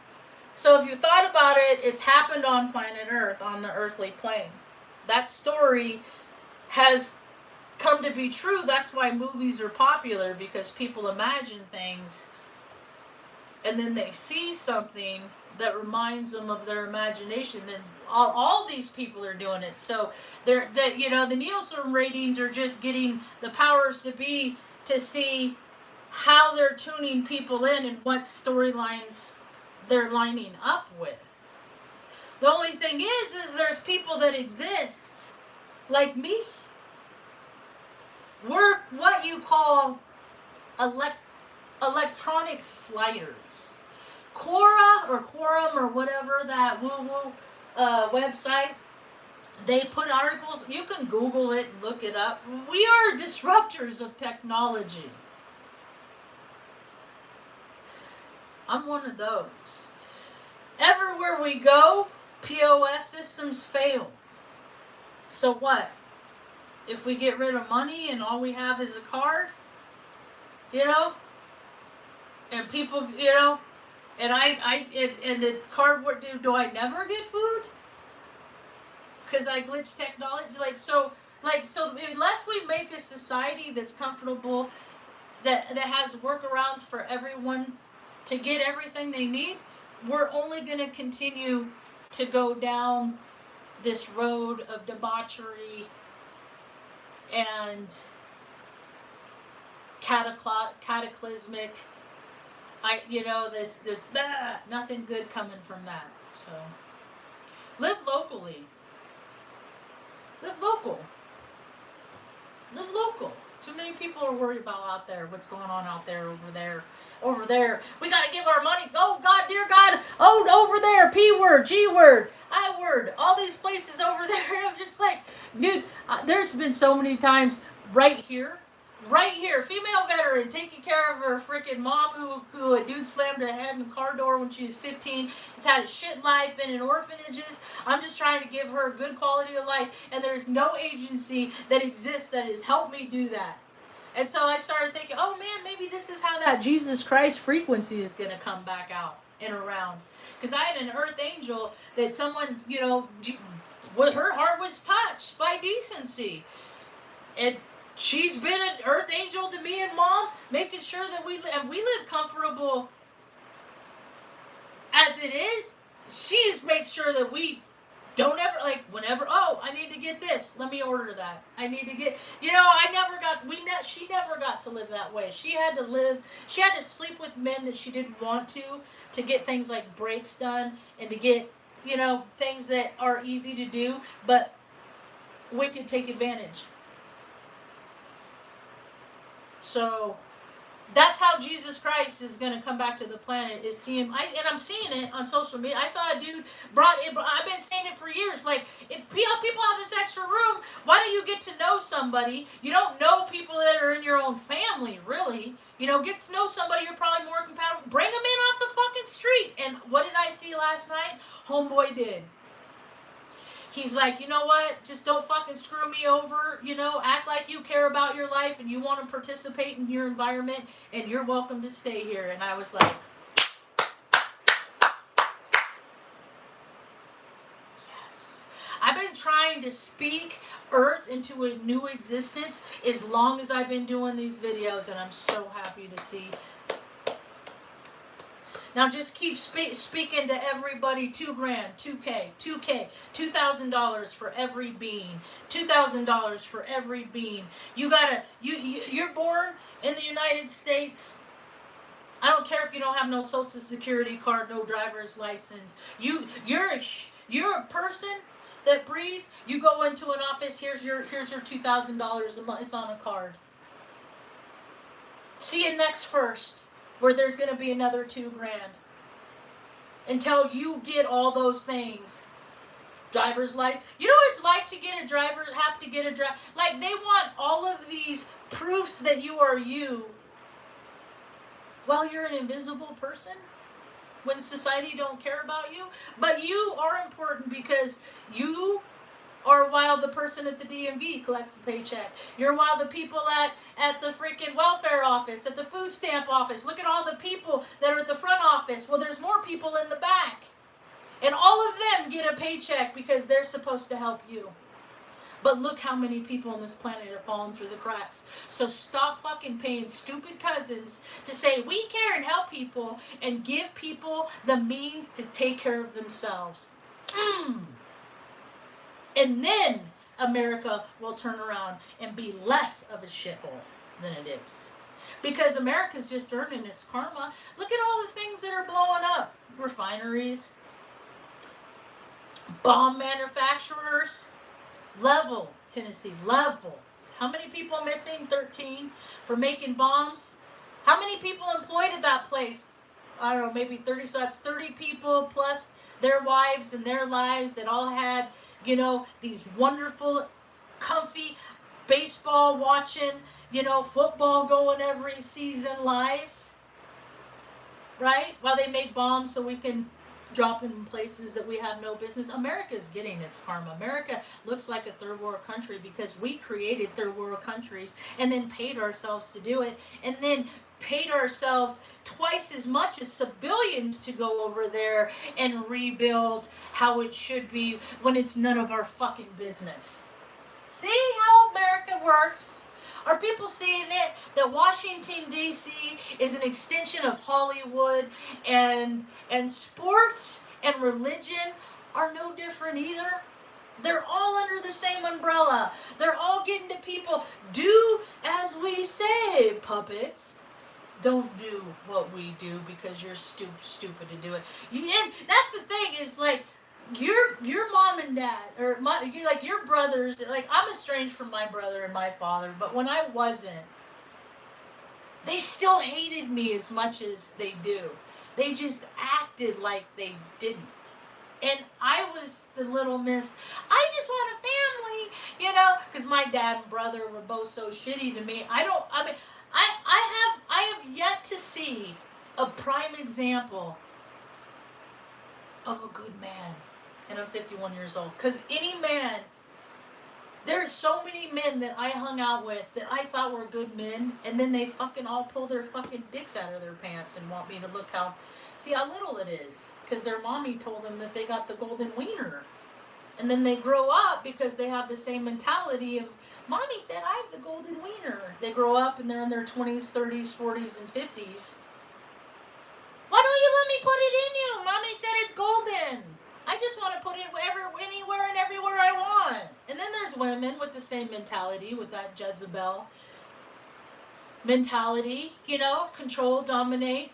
So if you thought about it, it's happened on planet Earth, on the earthly plane. That story has come to be true. That's why movies are popular, because people imagine things and then they see something that reminds them of their imagination. Then all these people are doing it. So the Nielsen ratings are just getting the powers to be to see how they're tuning people in and what storylines they're lining up with. The only thing is there's people that exist like me. We're what you call electronic sliders. Quora or Quorum or whatever, that woo-woo website, they put articles. You can Google it and look it up. We are disruptors of technology. I'm one of those. Everywhere we go, POS systems fail. So what? If we get rid of money and all we have is a card, you know, and people, you know, and and the card, what do I never get food? Because I glitch technology, so unless we make a society that's comfortable, that has workarounds for everyone to get everything they need, we're only going to continue to go down this road of debauchery and cataclysmic. There's nothing good coming from that. So live locally. Live local. Live local. Too many people are worried about out there, what's going on out there, over there. We got to give our money. Oh, God, dear God. Oh, over there. P word, G word, I word. All these places over there. I'm just like, dude, there's been so many times right here, female veteran taking care of her freaking mom who a dude slammed her head in the car door when she was 15. Has had a shit life, been in orphanages. I'm just trying to give her a good quality of life, and there's no agency that exists that has helped me do that. And so I started thinking, oh man, maybe this is how that Jesus Christ frequency is going to come back out and around. Because I had an earth angel that someone, her heart was touched by decency. And she's been an earth angel to me and mom, making sure that we live comfortable as it is. She just makes sure that we don't ever, whenever, I need to get this, let me order that. I need to get, she never got to live that way. She had to sleep with men that she didn't want to get things like breaks done and to get things that are easy to do, but wicked take advantage. So that's how Jesus Christ is going to come back to the planet. Is see him, and I'm seeing it on social media. I saw a dude brought it. I've been saying it for years. Like, if people have this extra room, why don't you get to know somebody? You don't know people that are in your own family, really. Get to know somebody you're probably more compatible. Bring them in off the fucking street. And what did I see last night? Homeboy did. He's like, you know what? Just don't fucking screw me over. Act like you care about your life and you want to participate in your environment, and you're welcome to stay here. And I was like, yes. I've been trying to speak Earth into a new existence as long as I've been doing these videos, and I'm so happy to see. Now just keep speaking to everybody. $2,000, $2K, $2,000 for every bean, $2,000 for every bean. You're born in the United States. I don't care if you don't have no Social Security card, no driver's license. You're a person that breathes. You go into an office. Here's your $2,000 a month. It's on a card. See you next first, where there's going to be another $2,000 until you get all those things. Driver's license. You know what it's like to get a driver, have to get a driver. Like, they want all of these proofs that you are you while you're an invisible person, when society don't care about you. But you are important because you or while the person at the DMV collects a paycheck. You're while the people at the freaking welfare office, at the food stamp office. Look at all the people that are at the front office. Well, there's more people in the back. And all of them get a paycheck because they're supposed to help you. But look how many people on this planet are falling through the cracks. So stop fucking paying stupid cousins to say we care and help people and give people the means to take care of themselves. And then America will turn around and be less of a shithole than it is. Because America's just earning its karma. Look at all the things that are blowing up. Refineries, bomb manufacturers. Level, Tennessee, level. How many people missing? 13 for making bombs. How many people employed at that place? I don't know, maybe 30. So that's 30 people plus their wives and their lives that all had, these wonderful, comfy, baseball watching, football going every season lives. Right? While they make bombs so we can drop in places that we have no business. America's getting its karma. America looks like a third world country because we created third world countries and then paid ourselves to do it, and then paid ourselves twice as much as civilians to go over there and rebuild how it should be when it's none of our fucking business. See how America works? Are people seeing it? That Washington, D.C. is an extension of Hollywood, and sports and religion are no different either. They're all under the same umbrella. They're all getting to people. Do as we say, puppets. Don't do what we do because you're stupid to do it. And that's the thing is, like, your mom and dad, or your brothers, like, I'm estranged from my brother and my father, but when I wasn't, they still hated me as much as they do. They just acted like they didn't. And I was the little miss, I just want a family, because my dad and brother were both so shitty to me. I have yet to see a prime example of a good man. And I'm 51 years old. Because any man, there's so many men that I hung out with that I thought were good men, and then they fucking all pull their fucking dicks out of their pants and want me to see how little it is. Because their mommy told them that they got the golden wiener. And then they grow up because they have the same mentality of, mommy said I have the golden wiener. They grow up and they're in their 20s, 30s, 40s, and 50s. Why don't you let me put it in you? Mommy said it's golden. I just want to put it anywhere and everywhere I want. And then there's women with the same mentality, with that Jezebel mentality, control, dominate.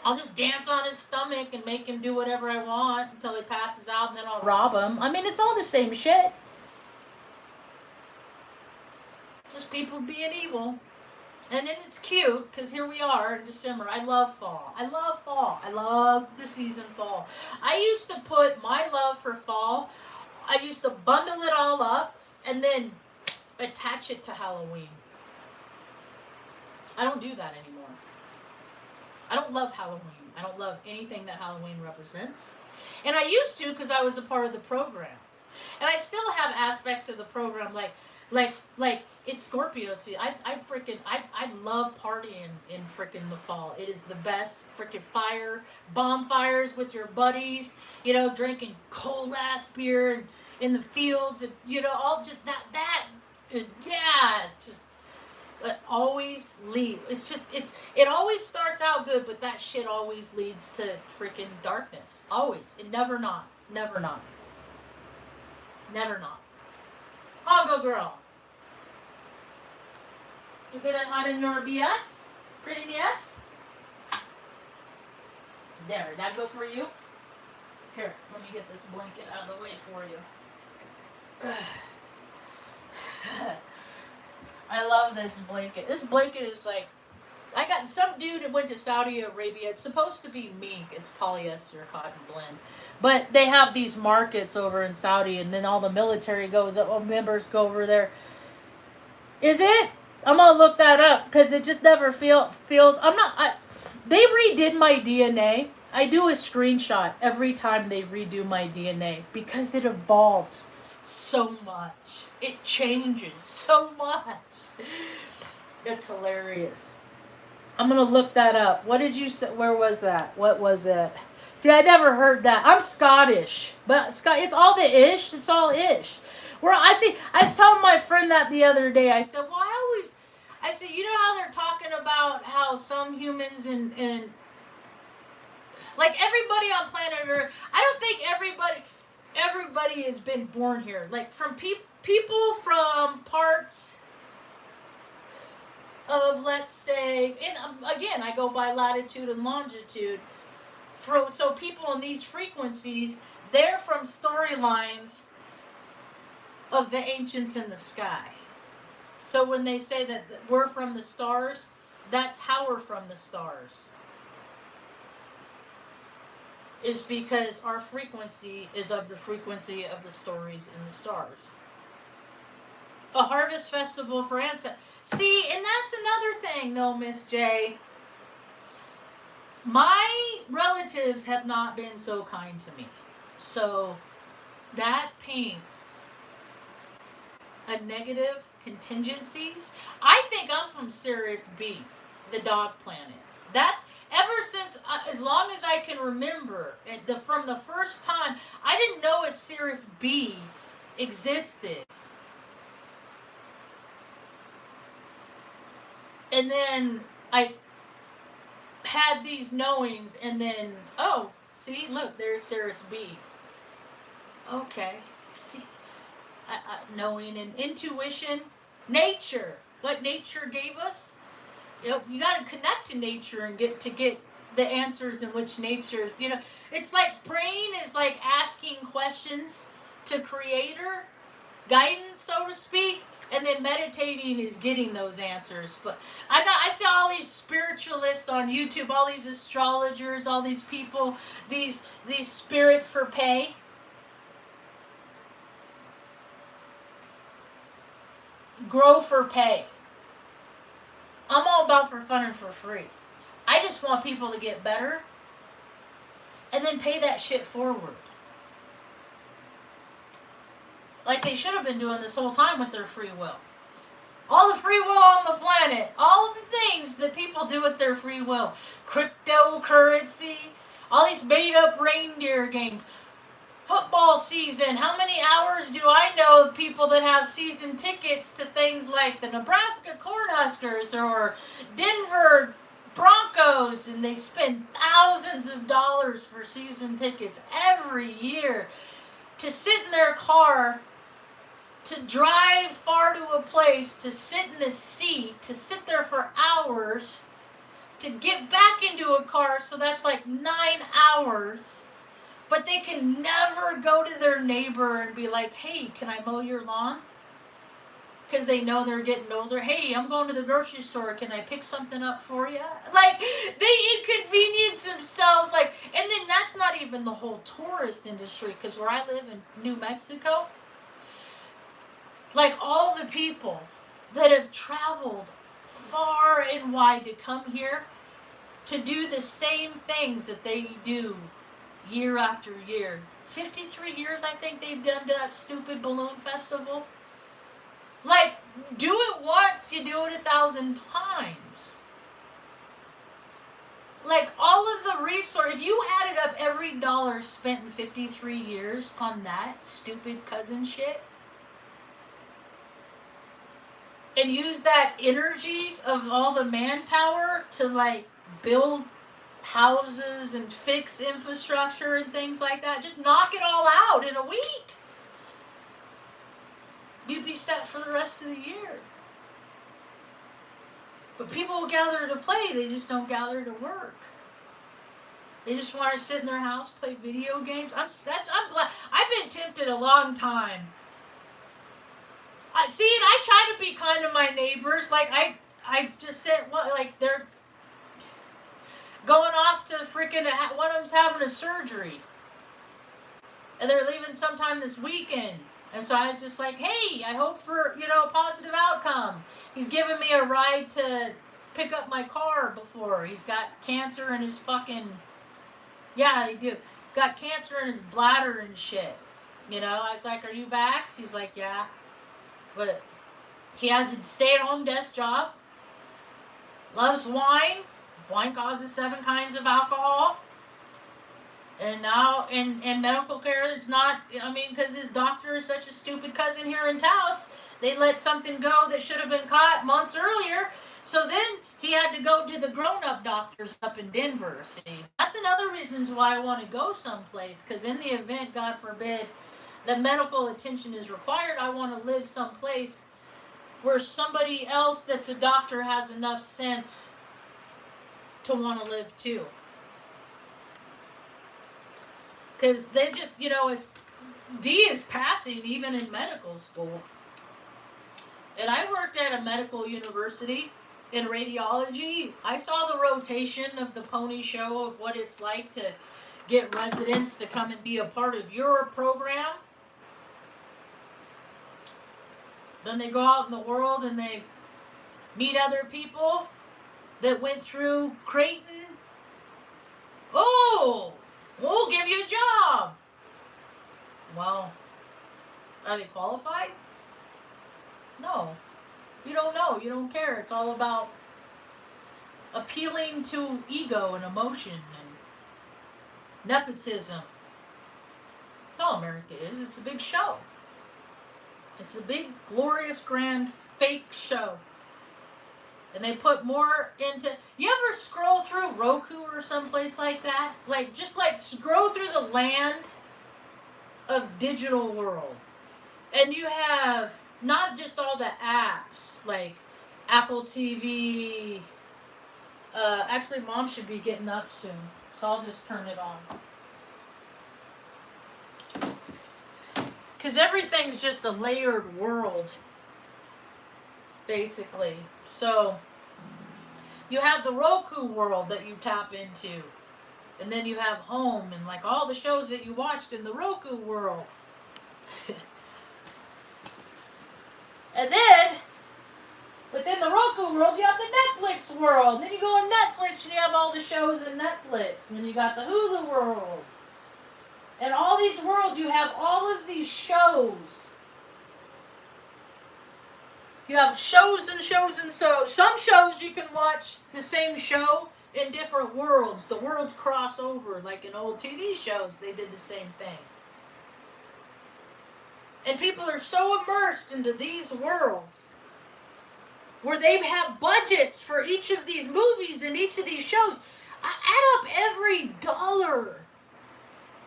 I'll just dance on his stomach and make him do whatever I want until he passes out, and then I'll rob him. I mean, it's all the same shit. Just people being evil. And then it's cute because here we are in December. I love fall. I love fall. I love the season fall. I used to put my love for fall, I used to bundle it all up and then attach it to Halloween. I don't do that anymore. I don't love Halloween. I don't love anything that Halloween represents. And I used to because I was a part of the program. And I still have aspects of the program like it's Scorpio season. I love partying in freaking the fall. It is the best freaking bonfires with your buddies, drinking cold ass beer in the fields and all just it's just it always leads. It always starts out good, but that shit always leads to freaking darkness. Always. It never not. Never not. Never not. I'll go girl. You good at hiding your BS? Prettiness? There, did that go for you? Here, let me get this blanket out of the way for you. I love this blanket. This blanket is like, I got some dude that went to Saudi Arabia. It's supposed to be mink. It's polyester cotton blend. But they have these markets over in Saudi, and then all the military members go over there. Is it? I'm going to look that up because it just never feels, they redid my DNA. I do a screenshot every time they redo my DNA because it evolves so much. It changes so much. It's hilarious. I'm going to look that up. What did you say? Where was that? What was it? See, I never heard that. I'm Scottish. But it's all the ish. It's all ish. I was telling my friend that the other day. I said, well, I said, you know how they're talking about how some humans and like everybody on planet Earth, I don't think everybody has been born here. Like from people from parts of, let's say, and again, I go by latitude and longitude. So people in these frequencies, they're from storylines of the ancients in the sky. So when they say that we're from the stars, that's how we're from the stars. Is because our frequency is of the frequency of the stories in the stars. A harvest festival for ancestors. See, and that's another thing though, Miss J. My relatives have not been so kind to me. So that paints a negative contingencies. I think I'm from Sirius B, the dog planet. That's ever since, as long as I can remember, from the first time, I didn't know a Sirius B existed. And then I had these knowings, and then, oh, see, look, there's Sirius B. Okay, see, knowing and intuition, nature, what nature gave us. You got to connect to nature and get the answers in which nature, it's like praying is like asking questions to creator, guidance, so to speak, and then meditating is getting those answers. But I see all these spiritualists on YouTube, all these astrologers, all these people, these spirit for pay. Grow for pay. I'm all about for fun and for free. I just want people to get better and then pay that shit forward. Like they should have been doing this whole time with their free will. All the free will on the planet. All of the things that people do with their free will. Cryptocurrency. All these made up reindeer games. Football season. How many hours do I know of people that have season tickets to things like the Nebraska Cornhuskers or Denver Broncos, and they spend thousands of dollars for season tickets every year to sit in their car, to drive far to a place, to sit in a seat, to sit there for hours, to get back into a car, so that's like 9 hours. But they can never go to their neighbor and be like, hey, can I mow your lawn? Because they know they're getting older. Hey, I'm going to the grocery store. Can I pick something up for you? Like, they inconvenience themselves. Like, and then that's not even the whole tourist industry. Because where I live in New Mexico, like all the people that have traveled far and wide to come here to do the same things that they do year after year. 53 years, I think they've done that stupid balloon festival. Like, do it once, you do it 1,000 times. Like, all of the resource, if you added up every dollar spent in 53 years on that stupid cousin shit, and use that energy of all the manpower to, like, build houses and fix infrastructure and things like that, just knock it all out in a week. You'd be set for the rest of the year. But people gather to play, they just don't gather to work. They just want to sit in their house, play video games. I'm glad. I've been tempted a long time. I try to be kind to my neighbors. Like, I just said, like, they're going off to freaking, one of them's having a surgery. And they're leaving sometime this weekend. And so I was just like, hey, I hope for, a positive outcome. He's giving me a ride to pick up my car before. He's got cancer in his fucking, yeah, they do. Got cancer in his bladder and shit. I was like, are you vaxxed? He's like, yeah. But he has a stay-at-home desk job. Loves wine. Wine causes 7 kinds of alcohol. And now in medical care, it's not, because his doctor is such a stupid cousin here in Taos, they let something go that should have been caught months earlier. So then he had to go to the grown-up doctors up in Denver. See, that's another reason why I want to go someplace, because in the event, God forbid, that medical attention is required, I want to live someplace where somebody else that's a doctor has enough sense to want to live too. Because they just, D is passing even in medical school. And I worked at a medical university in radiology. I saw the rotation of the pony show of what it's like to get residents to come and be a part of your program. Then they go out in the world and they meet other people that went through Creighton. Oh! We'll give you a job. Well, are they qualified? No. You don't know. You don't care. It's all about appealing to ego and emotion and nepotism. That's all America is. It's a big show. It's a big, glorious, grand, fake show. And they put more into... You ever scroll through Roku or someplace like that? Like, just like scroll through the land of digital world. And you have not just all the apps, like Apple TV. Actually, Mom should be getting up soon. So I'll just turn it on. Because everything's just a layered world. Basically. So, you have the Roku world that you tap into. And then you have home and like all the shows that you watched in the Roku world. And then, within the Roku world, you have the Netflix world. Then you go on Netflix and you have all the shows in Netflix. And then you got the Hulu world. And all these worlds, you have all of these shows. You have shows and shows and so some shows you can watch the same show in different worlds. The worlds cross over, like in old TV shows, they did the same thing. And people are so immersed into these worlds where they have budgets for each of these movies and each of these shows. I add up every dollar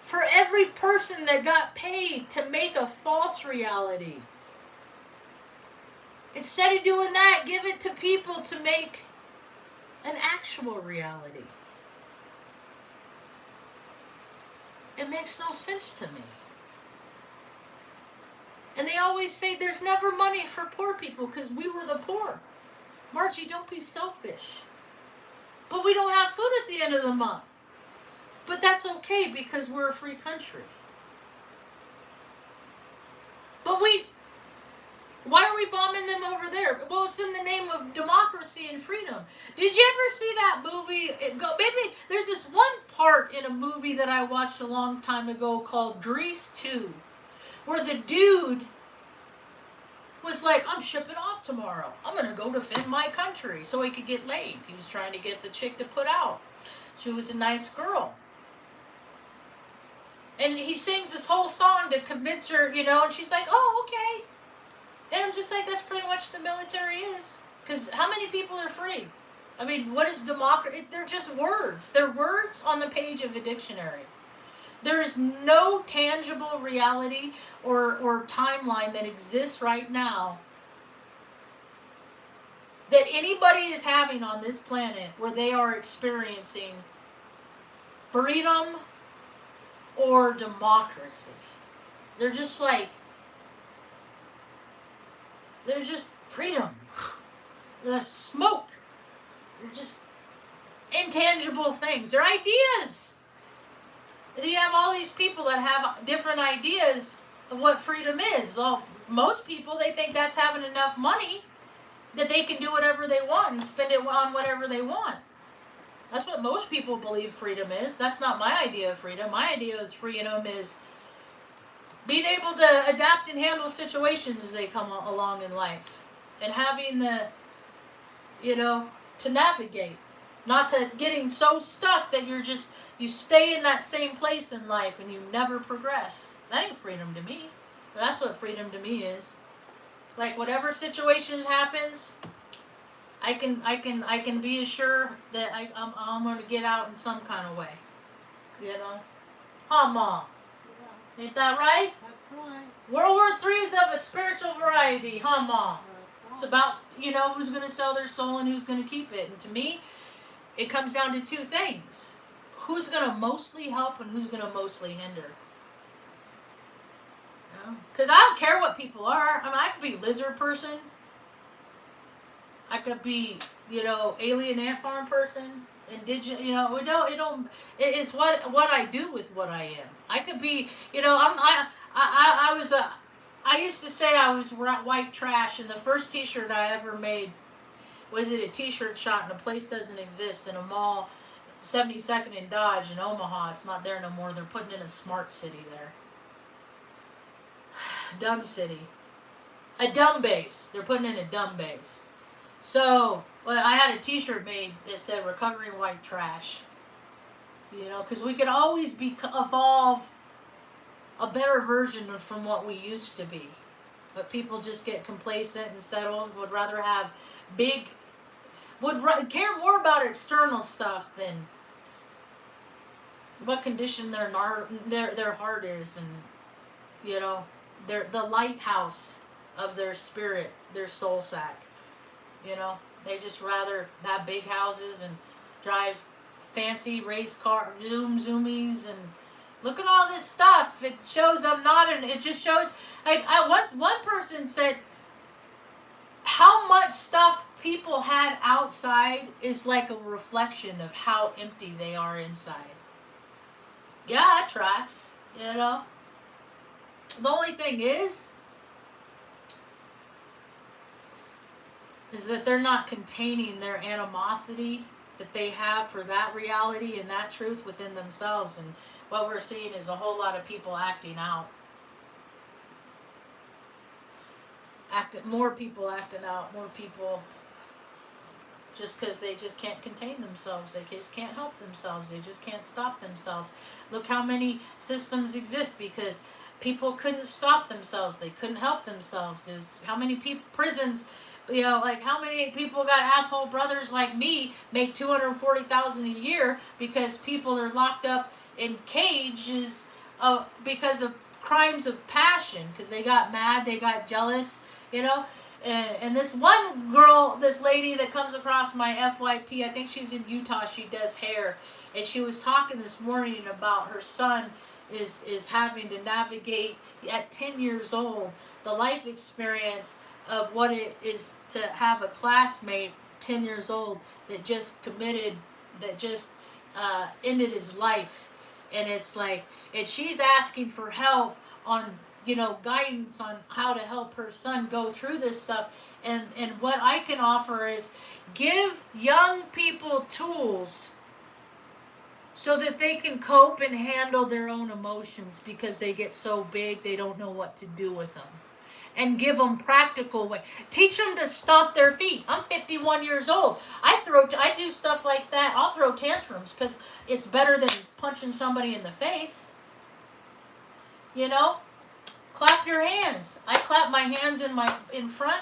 for every person that got paid to make a false reality. Instead of doing that, give it to people to make an actual reality. It makes no sense to me. And they always say there's never money for poor people because we were the poor. Margie, don't be selfish. But we don't have food at the end of the month. But that's okay because we're a free country. But why are we bombing them over there? Well, it's in the name of democracy and freedom. Did you ever see that movie? Maybe there's this one part in a movie that I watched a long time ago called Grease 2, where the dude was like, I'm shipping off tomorrow. I'm going to go defend my country so he could get laid. He was trying to get the chick to put out. She was a nice girl. And he sings this whole song to convince her, and she's like, oh, okay. And I'm just like, that's pretty much the military is. Because how many people are free? I mean, what is democracy? They're just words. They're words on the page of a dictionary. There is no tangible reality or timeline that exists right now that anybody is having on this planet where they are experiencing freedom or democracy. They're just freedom. The smoke. They're just intangible things. They're ideas. And you have all these people that have different ideas of what freedom is. Well, most people, they think that's having enough money that they can do whatever they want and spend it on whatever they want. That's what most people believe freedom is. That's not my idea of freedom. My idea of freedom is being able to adapt and handle situations as they come along in life. And having to navigate. Not to getting so stuck that you stay in that same place in life and you never progress. That ain't freedom to me. That's what freedom to me is. Like whatever situation happens, I can be assured that I'm going to get out in some kind of way. Huh, Mom? Yeah. Ain't that right? That's right. World War III is of a spiritual variety, huh, Mom? Right. It's about, who's going to sell their soul and who's going to keep it. And to me, it comes down to two things. Who's going to mostly help and who's going to mostly hinder? Because I don't care what people are. I mean, I could be lizard person. I could be, alien ant farm person. Indigenous, it's what I do with what I am. I could be, I used to say I was white trash, and the first t-shirt I ever made was at a t-shirt shop, and the place doesn't exist, in a mall, 72nd and Dodge in Omaha. It's not there no more. They're putting in a smart city there. Dumb city. A dumb base. They're putting in a dumb base. So, I had a t-shirt made that said recovering white trash. Because we could always evolve a better version from what we used to be. But people just get complacent and settled, would rather have care more about external stuff than what condition their heart is, and the lighthouse of their spirit, their soul sack. They just rather have big houses and drive fancy race car zoomies and look at all this stuff. It shows I'm not, and it just shows. One person said how much stuff people had outside is like a reflection of how empty they are inside. Yeah, that tracks. The only thing is that they're not containing their animosity that they have for that reality and that truth within themselves. And what we're seeing is a whole lot of people acting out. More people acting out. More people just because they just can't contain themselves. They just can't help themselves. They just can't stop themselves. Look how many systems exist because people couldn't stop themselves. They couldn't help themselves. There's how many prisons, how many people got asshole brothers like me make $240,000 a year because people are locked up in cages because of crimes of passion, because they got mad, they got jealous, And this one girl, this lady that comes across my FYP, I think she's in Utah, she does hair, and she was talking this morning about her son is having to navigate at 10 years old the life experience of what it is to have a classmate 10 years old that just ended his life. And it's like, and she's asking for help on, guidance on how to help her son go through this stuff. And what I can offer is give young people tools so that they can cope and handle their own emotions, because they get so big they don't know what to do with them. And give them practical way. Teach them to stomp their feet. I'm 51 years old. I do stuff like that. I'll throw tantrums because it's better than punching somebody in the face. Clap your hands. I clap my hands in front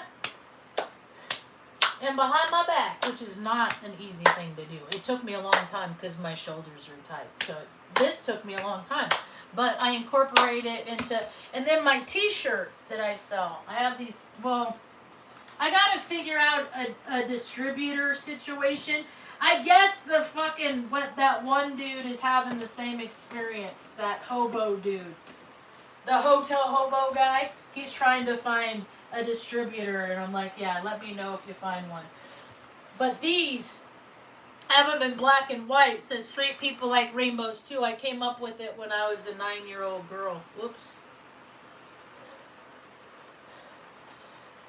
and behind my back, which is not an easy thing to do. It took me a long time because my shoulders are tight. So this took me a long time. But I incorporate it into, and then my t-shirt that I sell. I have these, well, I gotta figure out a distributor situation. I guess that one dude is having the same experience, that hobo dude. The hotel hobo guy, he's trying to find a distributor, and I'm like, yeah, let me know if you find one. But these have them in black and white. It says straight people like rainbows too. I came up with it when I was a 9-year-old girl. Whoops.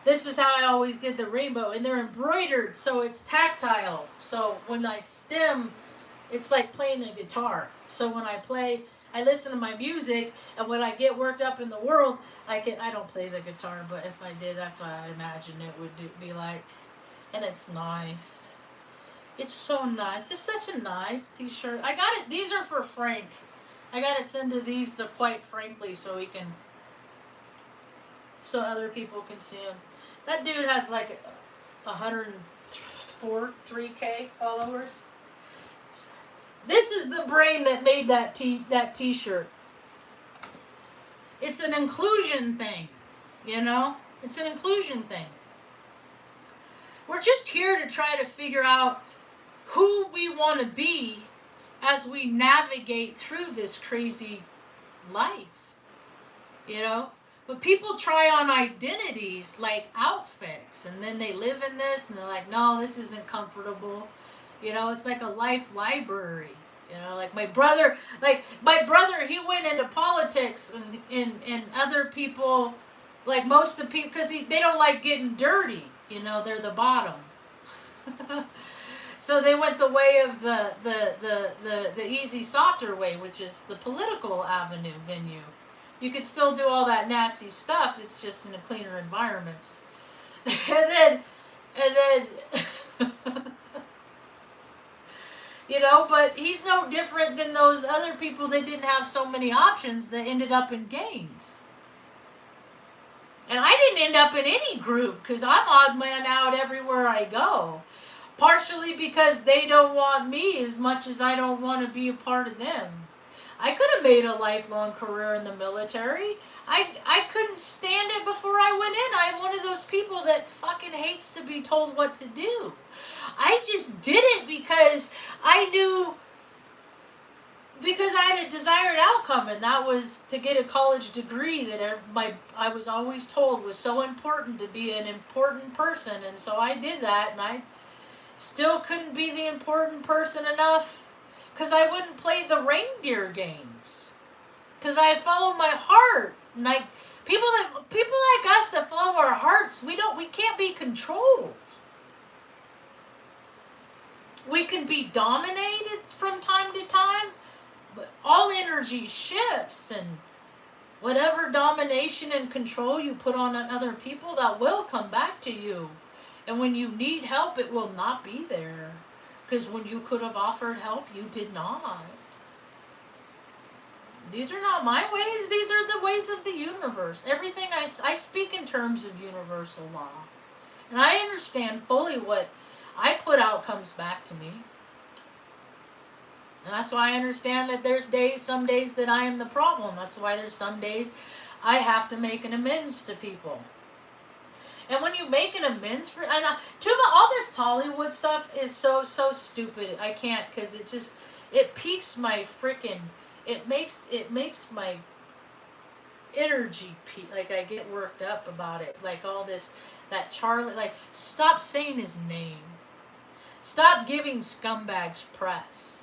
This is how I always did the rainbow. And they're embroidered, so it's tactile. So when I stem, it's like playing a guitar. So when I play, I listen to my music, and when I get worked up in the world, I don't play the guitar, but if I did, that's what I imagine it would be like. And it's nice. It's so nice. It's such a nice t-shirt. I got it. These are for Frank. I got to send these to Quite Frankly so other people can see him. That dude has like 103K followers. This is the brain that made that t-shirt. It's an inclusion thing, It's an inclusion thing. We're just here to try to figure out who we want to be as we navigate through this crazy life, But people try on identities like outfits, and then they live in this, and they're like, no, this isn't comfortable. It's like a life library. Like my brother, he went into politics, and other people, like most of the people, because they don't like getting dirty. They're the bottom. So they went the way of the easy, softer way, which is the political venue. You could still do all that nasty stuff. It's just in a cleaner environment. and then, but he's no different than those other people that didn't have so many options that ended up in gangs. And I didn't end up in any group because I'm odd man out everywhere I go. Partially because they don't want me as much as I don't want to be a part of them. I could have made a lifelong career in the military. I couldn't stand it before I went in. I'm one of those people that fucking hates to be told what to do. I just did it because I had a desired outcome, and that was to get a college degree that I was always told was so important, to be an important person. And so I did that, and I still couldn't be the important person enough because I wouldn't play the reindeer games, because I follow my heart. And people like us that follow our hearts, we can't be controlled. We can be dominated from time to time, but all energy shifts, and whatever domination and control you put on other people, that will come back to you. And when you need help, it will not be there. Because when you could have offered help, you did not. These are not my ways. These are the ways of the universe. Everything I speak in terms of universal law. And I understand fully what I put out comes back to me. And that's why I understand that there's some days that I am the problem. That's why there's some days I have to make an amends to people. And when you make an amends for, and all this Hollywood stuff is so stupid. I can't, because it piques my freaking, it makes my energy peak. Like, I get worked up about it. Like all this, that Charlie, like, stop saying his name. Stop giving scumbags press.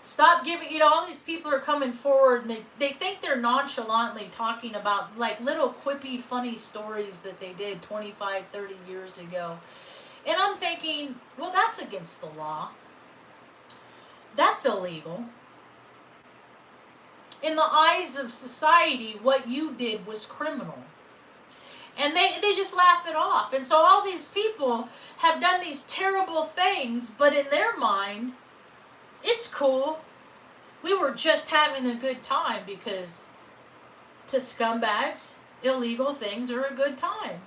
Stop giving, all these people are coming forward and they think they're nonchalantly talking about like little quippy funny stories that they did 25, 30 years ago. And I'm thinking, well, that's against the law. That's illegal. In the eyes of society, what you did was criminal. And they just laugh it off. And so all these people have done these terrible things, but in their mind, it's cool. We were just having a good time, because to scumbags, illegal things are a good time.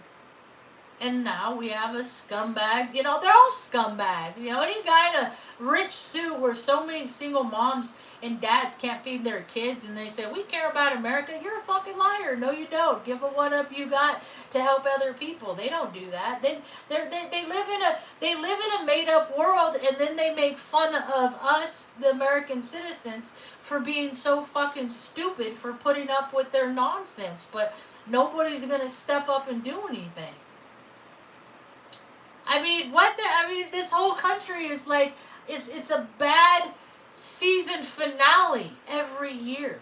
And now we have a scumbag, they're all scumbags. Any guy in a rich suit where so many single moms and dads can't feed their kids, and they say, we care about America, you're a fucking liar. No, you don't. Give a what up you got to help other people. They don't do that. They live in a made up world, and then they make fun of us, the American citizens, for being so fucking stupid, for putting up with their nonsense. But nobody's gonna step up and do anything. This whole country is like, it's a bad season finale every year.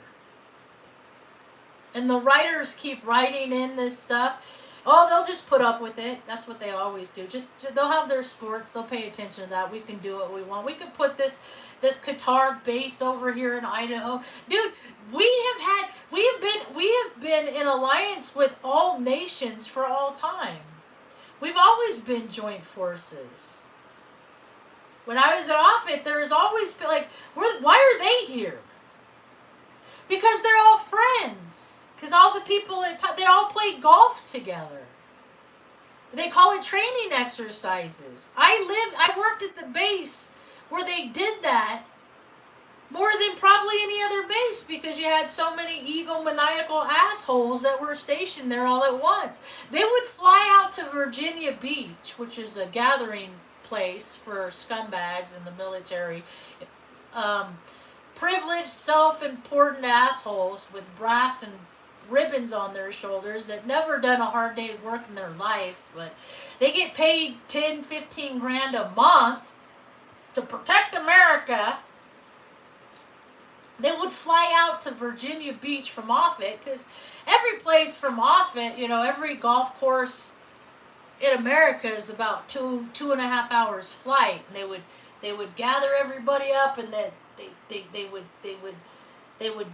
And the writers keep writing in this stuff. Oh, they'll just put up with it. That's what they always do. They'll have their sports. They'll pay attention to that. We can do what we want. We can put this guitar bass over here in Idaho. Dude, we have been in alliance with all nations for all time. We've always been joint forces. When I was at Offutt, there has always been like, why are they here? Because they're all friends. Because all the people they all play golf together. They call it training exercises. I worked at the base where they did that more than probably any other base, because you had so many egomaniacal assholes that were stationed there all at once. They would fly out to Virginia Beach, which is a gathering place for scumbags in the military. Privileged, self-important assholes with brass and ribbons on their shoulders that never done a hard day's work in their life, but they get paid 10, 15 grand a month to protect America. They would fly out to Virginia Beach from Offutt, because every place from Offutt, every golf course in America is about 2.5 hours flight. And they would gather everybody up, and they would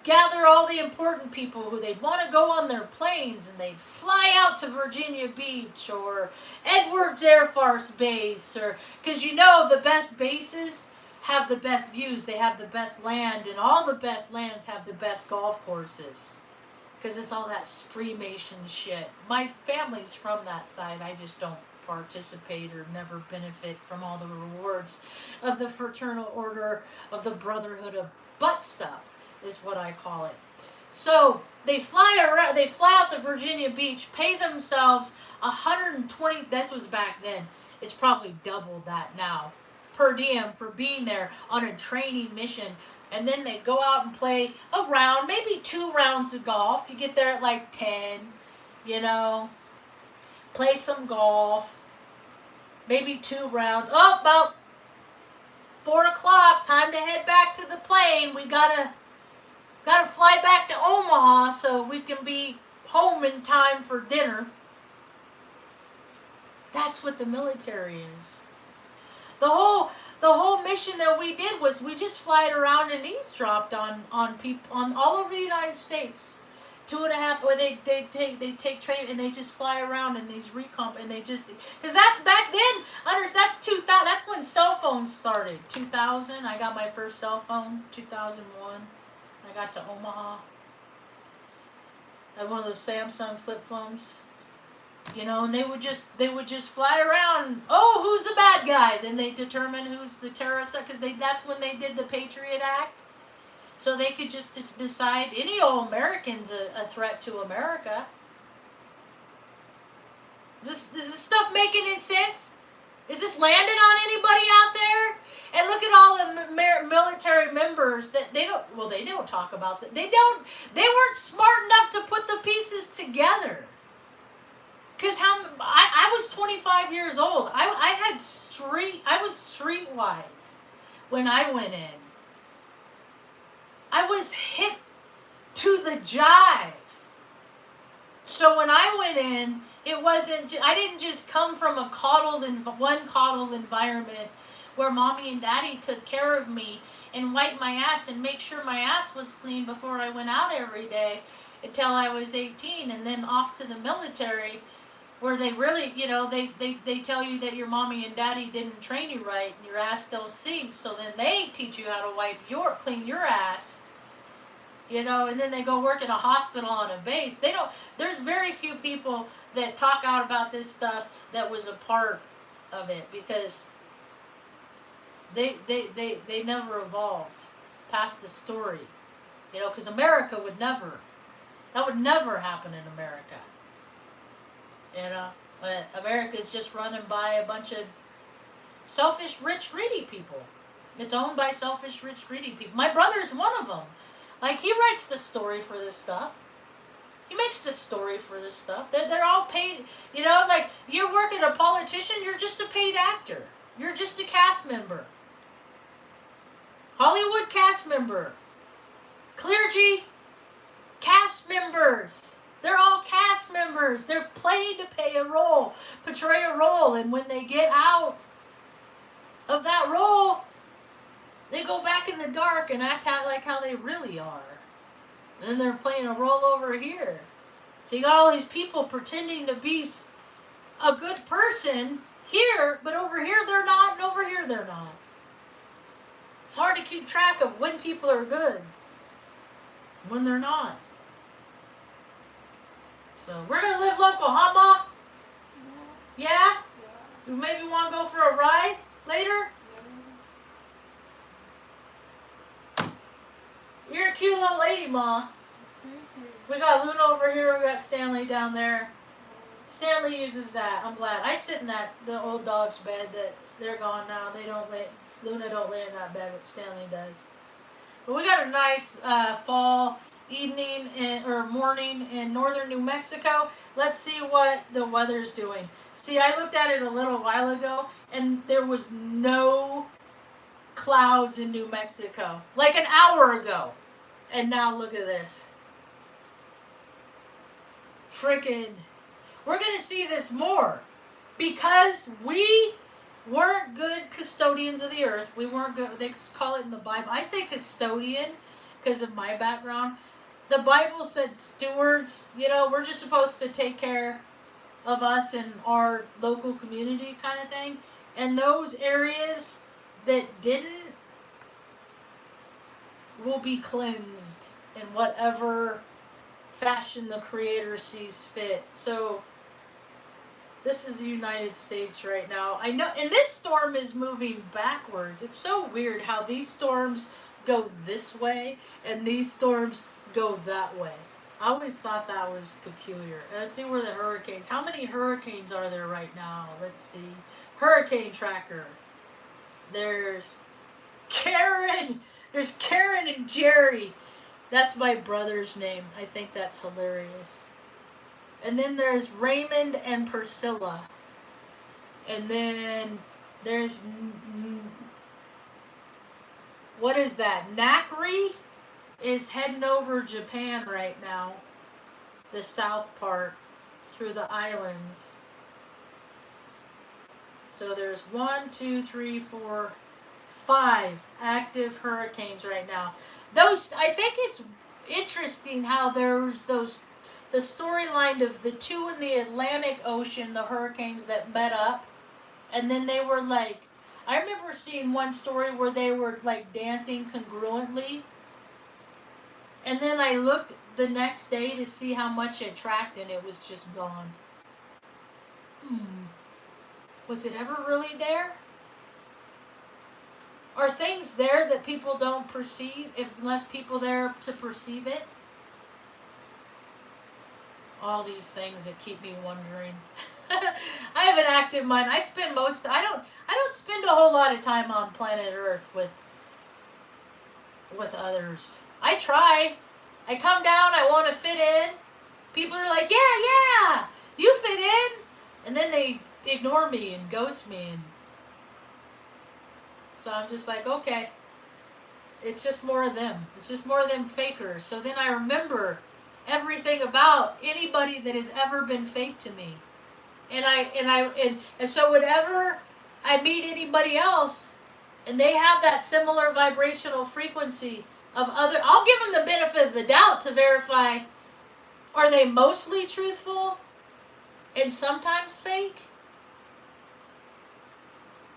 gather all the important people who they'd want to go on their planes, and they'd fly out to Virginia Beach or Edwards Air Force Base, or because the best bases have the best views, they have the best land, and all the best lands have the best golf courses, because it's all that Freemason shit. My family's from that side. I just don't participate or never benefit from all the rewards of the fraternal order of the Brotherhood of Butt Stuff, is what I call it. So they fly out to Virginia Beach, pay themselves $120. This was back then. It's probably doubled that now, per diem, for being there on a training mission. And then they go out and play a round, maybe 2 rounds of golf. You get there at like 10, play some golf, maybe 2 rounds. Oh, about 4 o'clock, time to head back to the plane. We gotta fly back to Omaha so we can be home in time for dinner. That's what the military is. The whole mission that we did was we just flied around and eavesdropped on people on all over the United States. 2.5, where they take train and they just fly around in these recomp, and they just, because that's back then. That's 2000. That's when cell phones started. 2000. I got my first cell phone. 2001. I got to Omaha. I had one of those Samsung flip phones. And they would just fly around. Oh, who's the bad guy? Then they determine who's the terrorist, because that's when they did the Patriot Act. So they could just decide any old American's a threat to America. this stuff making any sense? Is this landing on anybody out there? And look at all the military members that they don't talk about that. They weren't smart enough to put the pieces together. Because I was 25 years old. I was streetwise when I went in. I was hit to the jive. So when I went in, I didn't just come from one coddled environment where mommy and daddy took care of me and wiped my ass and make sure my ass was clean before I went out every day until I was 18, and then off to the military where they really, they tell you that your mommy and daddy didn't train you right and your ass still stinks, so then they teach you how to clean your ass. And then they go work in a hospital on a base. There's very few people that talk out about this stuff that was a part of it, because they never evolved past the story. Because America would never happen in America. But America's just running by a bunch of selfish, rich, greedy people. It's owned by selfish, rich, greedy people. My brother's one of them. Like, he writes the story for this stuff. He makes the story for this stuff. They're all paid, like, you're working a politician, you're just a paid actor. You're just a cast member. Hollywood cast member. Clergy, cast members. They're all cast members. They're paid to portray a role. And when they get out of that role, they go back in the dark and act out like how they really are. And then they're playing a role over here. So you got all these people pretending to be a good person here, but over here they're not, and over here they're not. It's hard to keep track of when people are good, when they're not. So we're going to live local, huh, Ma? Yeah? You maybe want to go for a ride later? You're a cute little lady, Ma. We got Luna over here. We got Stanley down there. Stanley uses that. I'm glad. I sit in the old dog's bed that they're gone now. Luna don't lay in that bed, but Stanley does. But we got a nice fall evening or morning in northern New Mexico. Let's see what the weather's doing. See, I looked at it a little while ago, and there was no clouds in New Mexico. Like an hour ago. And now look at this. Freaking. We're going to see this more. Because we weren't good custodians of the earth. We weren't good. They call it in the Bible. I say custodian because of my background. The Bible said stewards. We're just supposed to take care of us and our local community kind of thing. And those areas that didn't will be cleansed in whatever fashion the Creator sees fit. So this is the United States right now. I know, and this storm is moving backwards. It's so weird how these storms go this way and these storms go that way. I always thought that was peculiar. Let's see where the hurricanes. How many hurricanes are there right now? Let's see. Hurricane tracker. There's Karen. There's Karen and Jerry. That's my brother's name. I think that's hilarious. And then there's Raymond and Priscilla. And then there's... What is that? Nakri is heading over Japan right now. The south part. Through the islands. So there's 5 active hurricanes right now. I think it's interesting how there's the storyline of the 2 in the Atlantic Ocean, the hurricanes that met up, and then they were like, I remember seeing one story where they were like dancing congruently, and then I looked the next day to see how much it tracked, and it was just gone. Was it ever really there? Are things there that people don't perceive, unless people there to perceive it? All these things that keep me wondering. I have an active mind. I don't spend a whole lot of time on planet Earth with others. I try. I come down, I want to fit in. People are like, yeah, you fit in. And then they ignore me and ghost me. And so I'm just like, okay. It's just more of them. It's just more of them fakers. So then I remember everything about anybody that has ever been fake to me. And so whenever I meet anybody else and they have that similar vibrational frequency of other, I'll give them the benefit of the doubt to verify, are they mostly truthful and sometimes fake?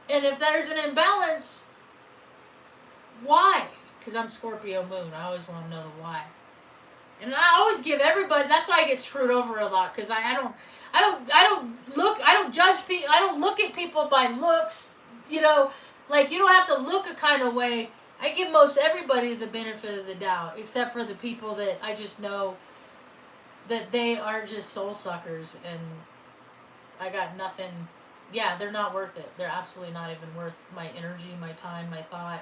And if there's an imbalance, why? Because I'm Scorpio moon. I always want to know the why. And I always give everybody. That's why I get screwed over a lot. Because I don't judge people. I don't look at people by looks. You know, like you don't have to look a kind of way. I give most everybody the benefit of the doubt, except for the people that I just know that they are just soul suckers, and I got nothing. Yeah, they're not worth it. They're absolutely not even worth my energy, my time, my thought.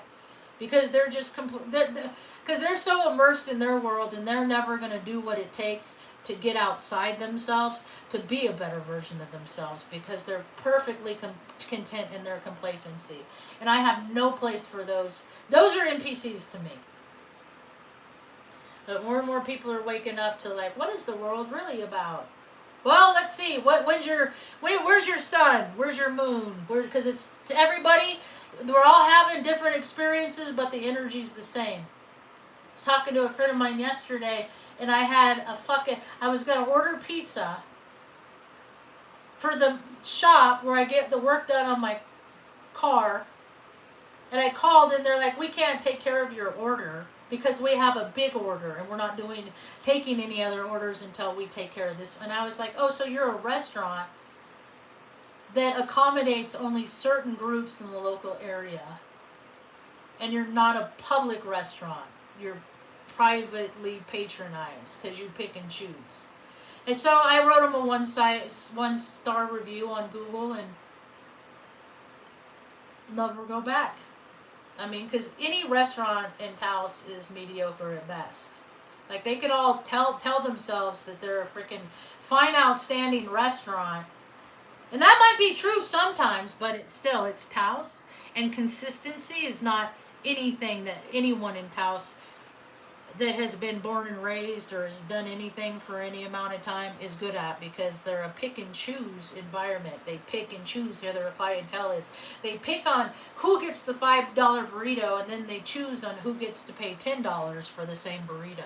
Because they're just because they're so immersed in their world, and they're never going to do what it takes to get outside themselves to be a better version of themselves, because they're perfectly content in their complacency. And I have no place for those. Those are NPCs to me. But more and more people are waking up to like, what is the world really about? Well, let's see. Where's your sun? Where's your moon? Because it's to everybody. We're all having different experiences, but the energy's the same. I was talking to a friend of mine yesterday, and I was going to order pizza for the shop where I get the work done on my car. And I called, and they're like, we can't take care of your order because we have a big order, and we're not taking any other orders until we take care of this. And I was like, oh, so you're a restaurant that accommodates only certain groups in the local area, and you're not a public restaurant. You're privately patronized because you pick and choose. And so I wrote them a one-star review on Google, and never go back. I mean, because any restaurant in Taos is mediocre at best. Like, they could all tell themselves that they're a freaking fine, outstanding restaurant. And that might be true sometimes, but it's Taos. And consistency is not anything that anyone in Taos that has been born and raised or has done anything for any amount of time is good at, because they're a pick and choose environment. They pick and choose who their clientele is. They pick on who gets the $5 burrito, and then they choose on who gets to pay $10 for the same burrito.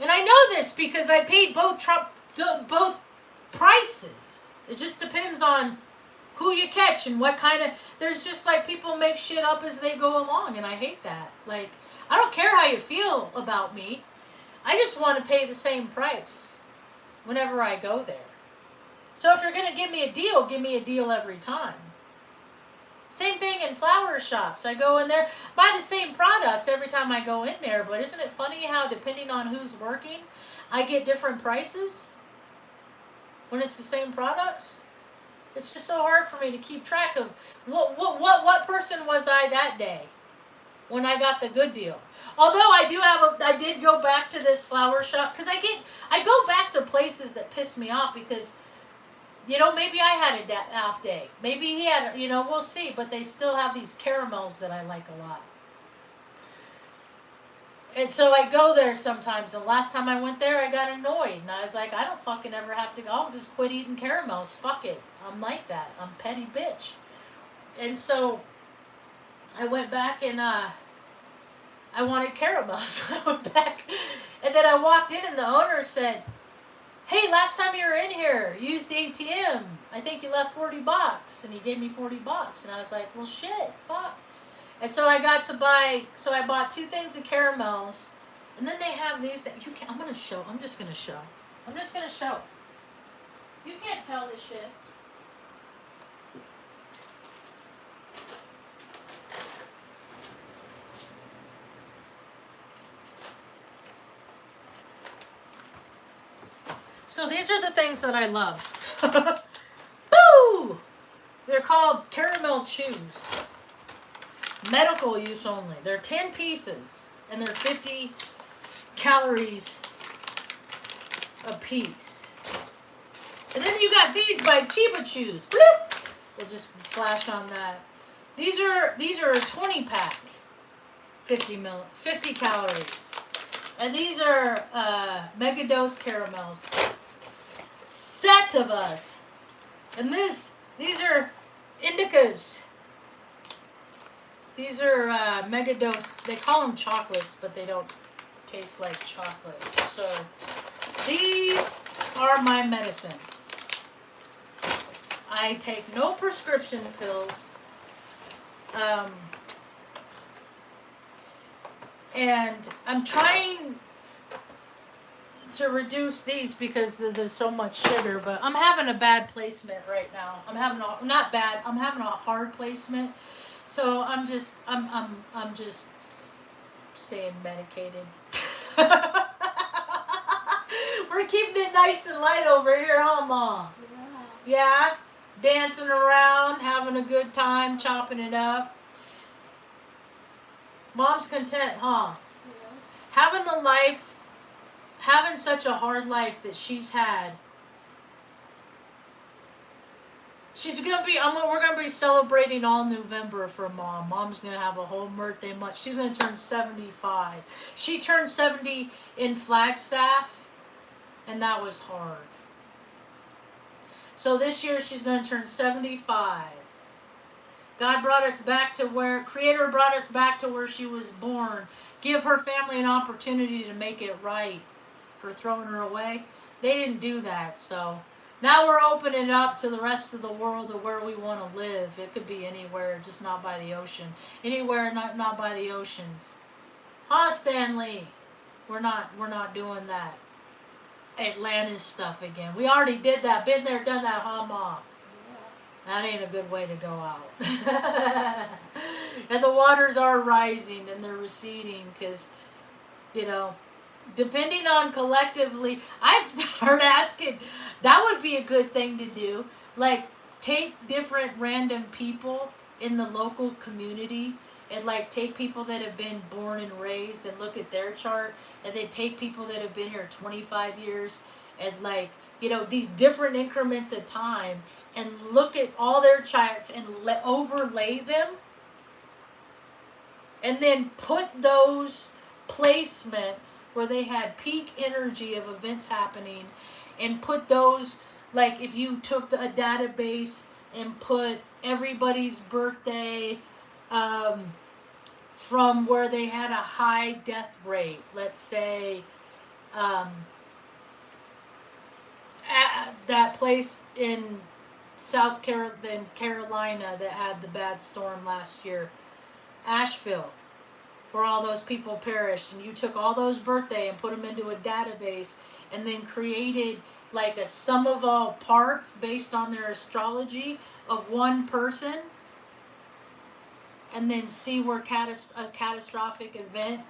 And I know this because I paid both prices. It just depends on who you catch and what kind of. There's just like people make shit up as they go along, and I hate that. Like, I don't care how you feel about me. I just want to pay the same price whenever I go there. So if you're going to give me a deal every time. Same thing in flower shops. I go in there, buy the same products every time I go in there. But isn't it funny how depending on who's working, I get different prices when it's the same products? It's just so hard for me to keep track of what person was I that day when I got the good deal. Although I did go back to this flower shop, because I go back to places that piss me off, because, you know, maybe I had a off day. Maybe he had, we'll see. But they still have these caramels that I like a lot. And so I go there sometimes. And last time I went there, I got annoyed. And I was like, I don't fucking ever have to go. I'll just quit eating caramels. Fuck it. I'm like that. I'm a petty bitch. And so I went back, and I wanted caramels. I went back, and then I walked in, and the owner said, hey, last time you were in here, you used the ATM. I think you left $40. And he gave me $40. And I was like, well, shit, fuck. And so I bought 2 things of caramels. And then they have these that I'm just going to show. You can't tell this shit. So these are the things that I love. called caramel chews. Medical use only. They're 10 pieces and they're 50 calories a piece. And then you got these by Chiba Chews. Bloop! We'll just flash on that. These are a 20 pack. 50 calories. And these are mega dose caramels. Set of us. And these are indicas. These are mega dose. They call them chocolates, but they don't taste like chocolate. So these are my medicine. I take no prescription pills. And I'm trying to reduce these because there's so much sugar, but I'm having a bad placement right now. I'm having a hard placement. So I'm just staying medicated. We're keeping it nice and light over here, huh, Mom? Yeah? Dancing around, having a good time, chopping it up. Mom's content, huh? Yeah. Having such a hard life that she's had. We're gonna be celebrating all November for Mom. Mom's gonna have a whole birthday month. She's gonna turn 75. She turned 70 in Flagstaff, and that was hard. So this year she's gonna turn 75. Creator brought us back to where she was born. Give her family an opportunity to make it right for throwing her away. They didn't do that, so now we're opening up to the rest of the world of where we want to live. It could be anywhere, just not by the ocean. Anywhere, not by the oceans. Huh, Stanley? We're not doing that. Atlantis stuff again. We already did that. Been there, done that, huh, Mom? That ain't a good way to go out. And the waters are rising and they're receding because, depending on collectively, I'd start asking, that would be a good thing to do. Like, take different random people in the local community and, like, take people that have been born and raised and look at their chart, and then take people that have been here 25 years and, like, these different increments of time, and look at all their charts and overlay them, and then put those placements where they had peak energy of events happening, and put those, like, if you took a database and put everybody's birthday from where they had a high death rate, let's say that place in Carolina that had the bad storm last year, Asheville, where all those people perished, and you took all those birthday and put them into a database, and then created like a sum of all parts based on their astrology of one person, and then see where a catastrophic event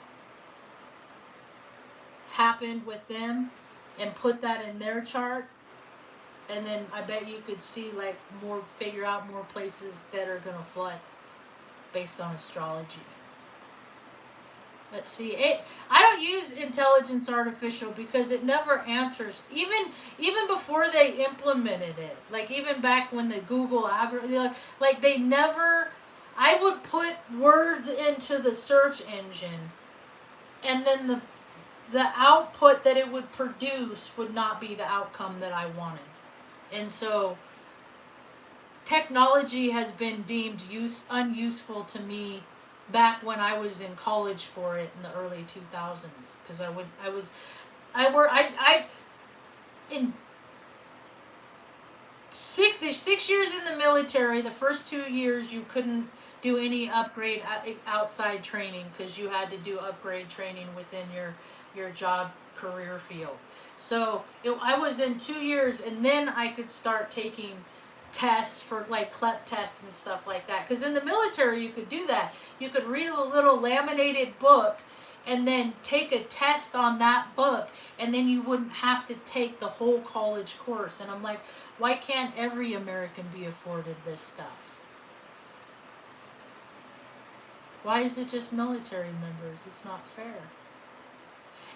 happened with them, and put that in their chart. And then I bet you could see, like, figure out more places that are gonna flood based on astrology. Let's see. I don't use intelligence artificial because it never answers. Even before they implemented it, like even back when the Google algorithm, like they never. I would put words into the search engine, and then the output that it would produce would not be the outcome that I wanted. And so technology has been deemed unuseful to me back when I was in college for it in the early 2000s, because in 6 years in the military. The first 2 years you couldn't do any upgrade outside training because you had to do upgrade training within your job career field. So I was in 2 years, and then I could start taking tests for like CLEP tests and stuff like that. Because in the military you could do that. You could read a little laminated book and then take a test on that book, and then you wouldn't have to take the whole college course. And I'm like, why can't every American be afforded this stuff? Why is it just military members? It's not fair.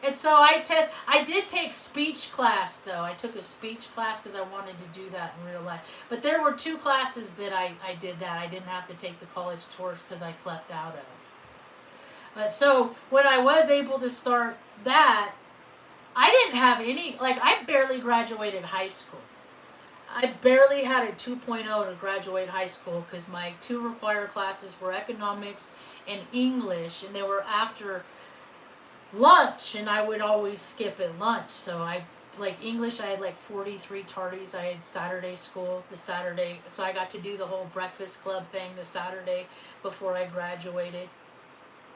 And so I did take speech class though. I took a speech class because I wanted to do that in real life. But there were 2 classes that I did that. I didn't have to take the college course because I clept out of. But so when I was able to start that, I didn't have any, like I barely graduated high school. I barely had a 2.0 to graduate high school because my 2 required classes were economics and English, and they were after lunch, and I would always skip at lunch. So I, like English, I had like 43 tardies. I had Saturday school the Saturday, so I got to do the whole breakfast club thing the Saturday before I graduated.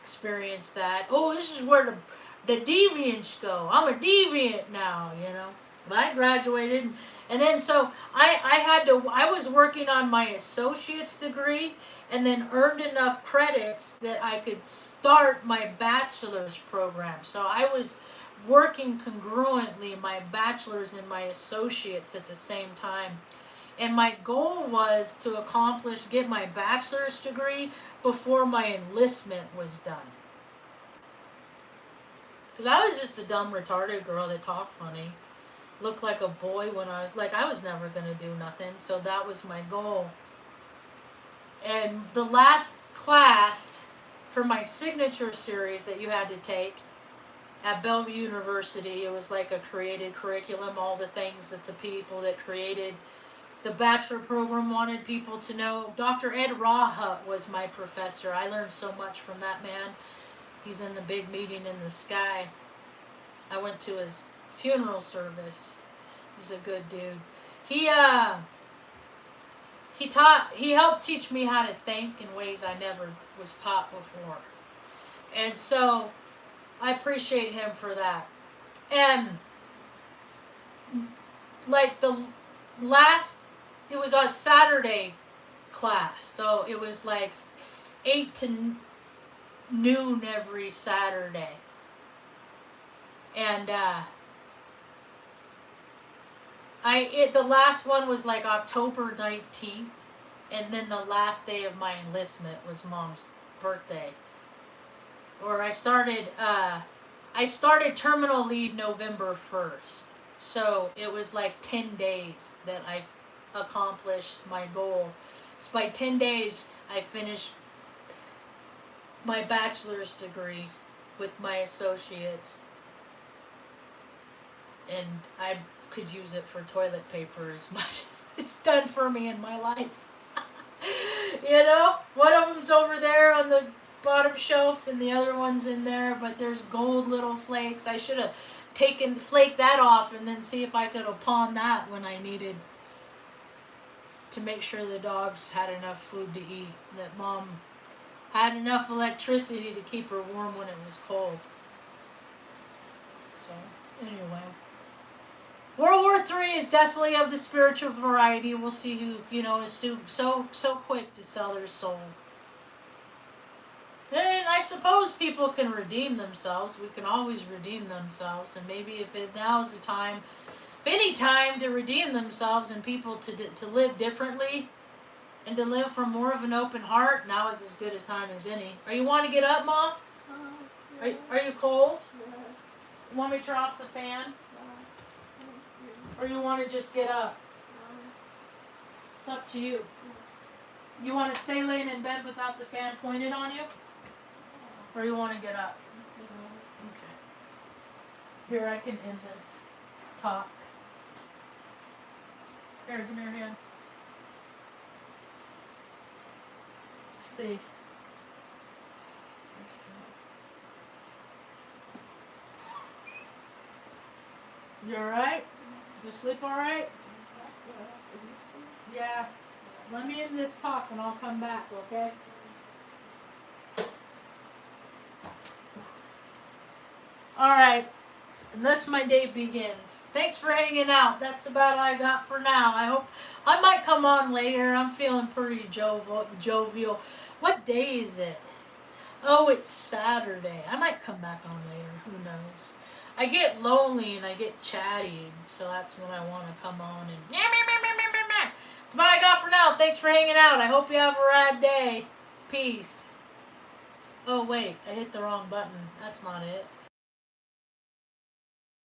Experience that. Oh, this is where the deviants go. I'm a deviant now, you know. But I graduated, and then so I was working on my associate's degree, and then earned enough credits that I could start my bachelor's program. So I was working congruently my bachelor's and my associates at the same time. And my goal was to get my bachelor's degree before my enlistment was done. Because I was just a dumb, retarded girl that talked funny. Looked like a boy when I was never going to do nothing. So that was my goal. And the last class for my signature series that you had to take at Bellevue University, it was like a created curriculum, all the things that the people that created the bachelor program wanted people to know. Dr. Ed Rawhut was my professor. I learned so much from that man. He's in the big meeting in the sky. I went to his funeral service. He's a good dude. He helped teach me how to think in ways I never was taught before. And so I appreciate him for that. And like it was a Saturday class, so it was like 8 to noon every Saturday. And the last one was like October 19th, and then the last day of my enlistment was Mom's birthday. Or I started terminal leave November 1st. So it was like 10 days that I accomplished my goal. So by 10 days, I finished my bachelor's degree with my associates. And I could use it for toilet paper as much as it's done for me in my life. You know, one of them's over there on the bottom shelf and the other one's in there, but there's gold little flakes. I should have flaked that off and then see if I could have pawned that when I needed to make sure the dogs had enough food to eat, that Mom had enough electricity to keep her warm when it was cold. So, anyway. World War III is definitely of the spiritual variety. We'll see who, is so quick to sell their soul. And I suppose people can redeem themselves. We can always redeem themselves. And maybe if now's the time, if any time to redeem themselves and people to live differently and to live from more of an open heart, now is as good a time as any. Are you want to get up, Mom? Are you cold? You want me to turn off the fan? Or you want to just get up? It's up to you. You want to stay laying in bed without the fan pointed on you? Or you want to get up? Okay. Here, I can end this talk. Here, give me your hand. Let's see. You alright? You sleep alright? Yeah. Let me end this talk and I'll come back, okay? Alright. And thus my day begins. Thanks for hanging out. That's about all I got for now. I hope I might come on later. I'm feeling pretty jovial. What day is it? Oh, it's Saturday. I might come back on later. Who knows? I get lonely and I get chatty, so that's when I want to come on and that's what I got for now. Thanks for hanging out. I hope you have a rad day. Peace. Oh wait, I hit the wrong button. That's not it.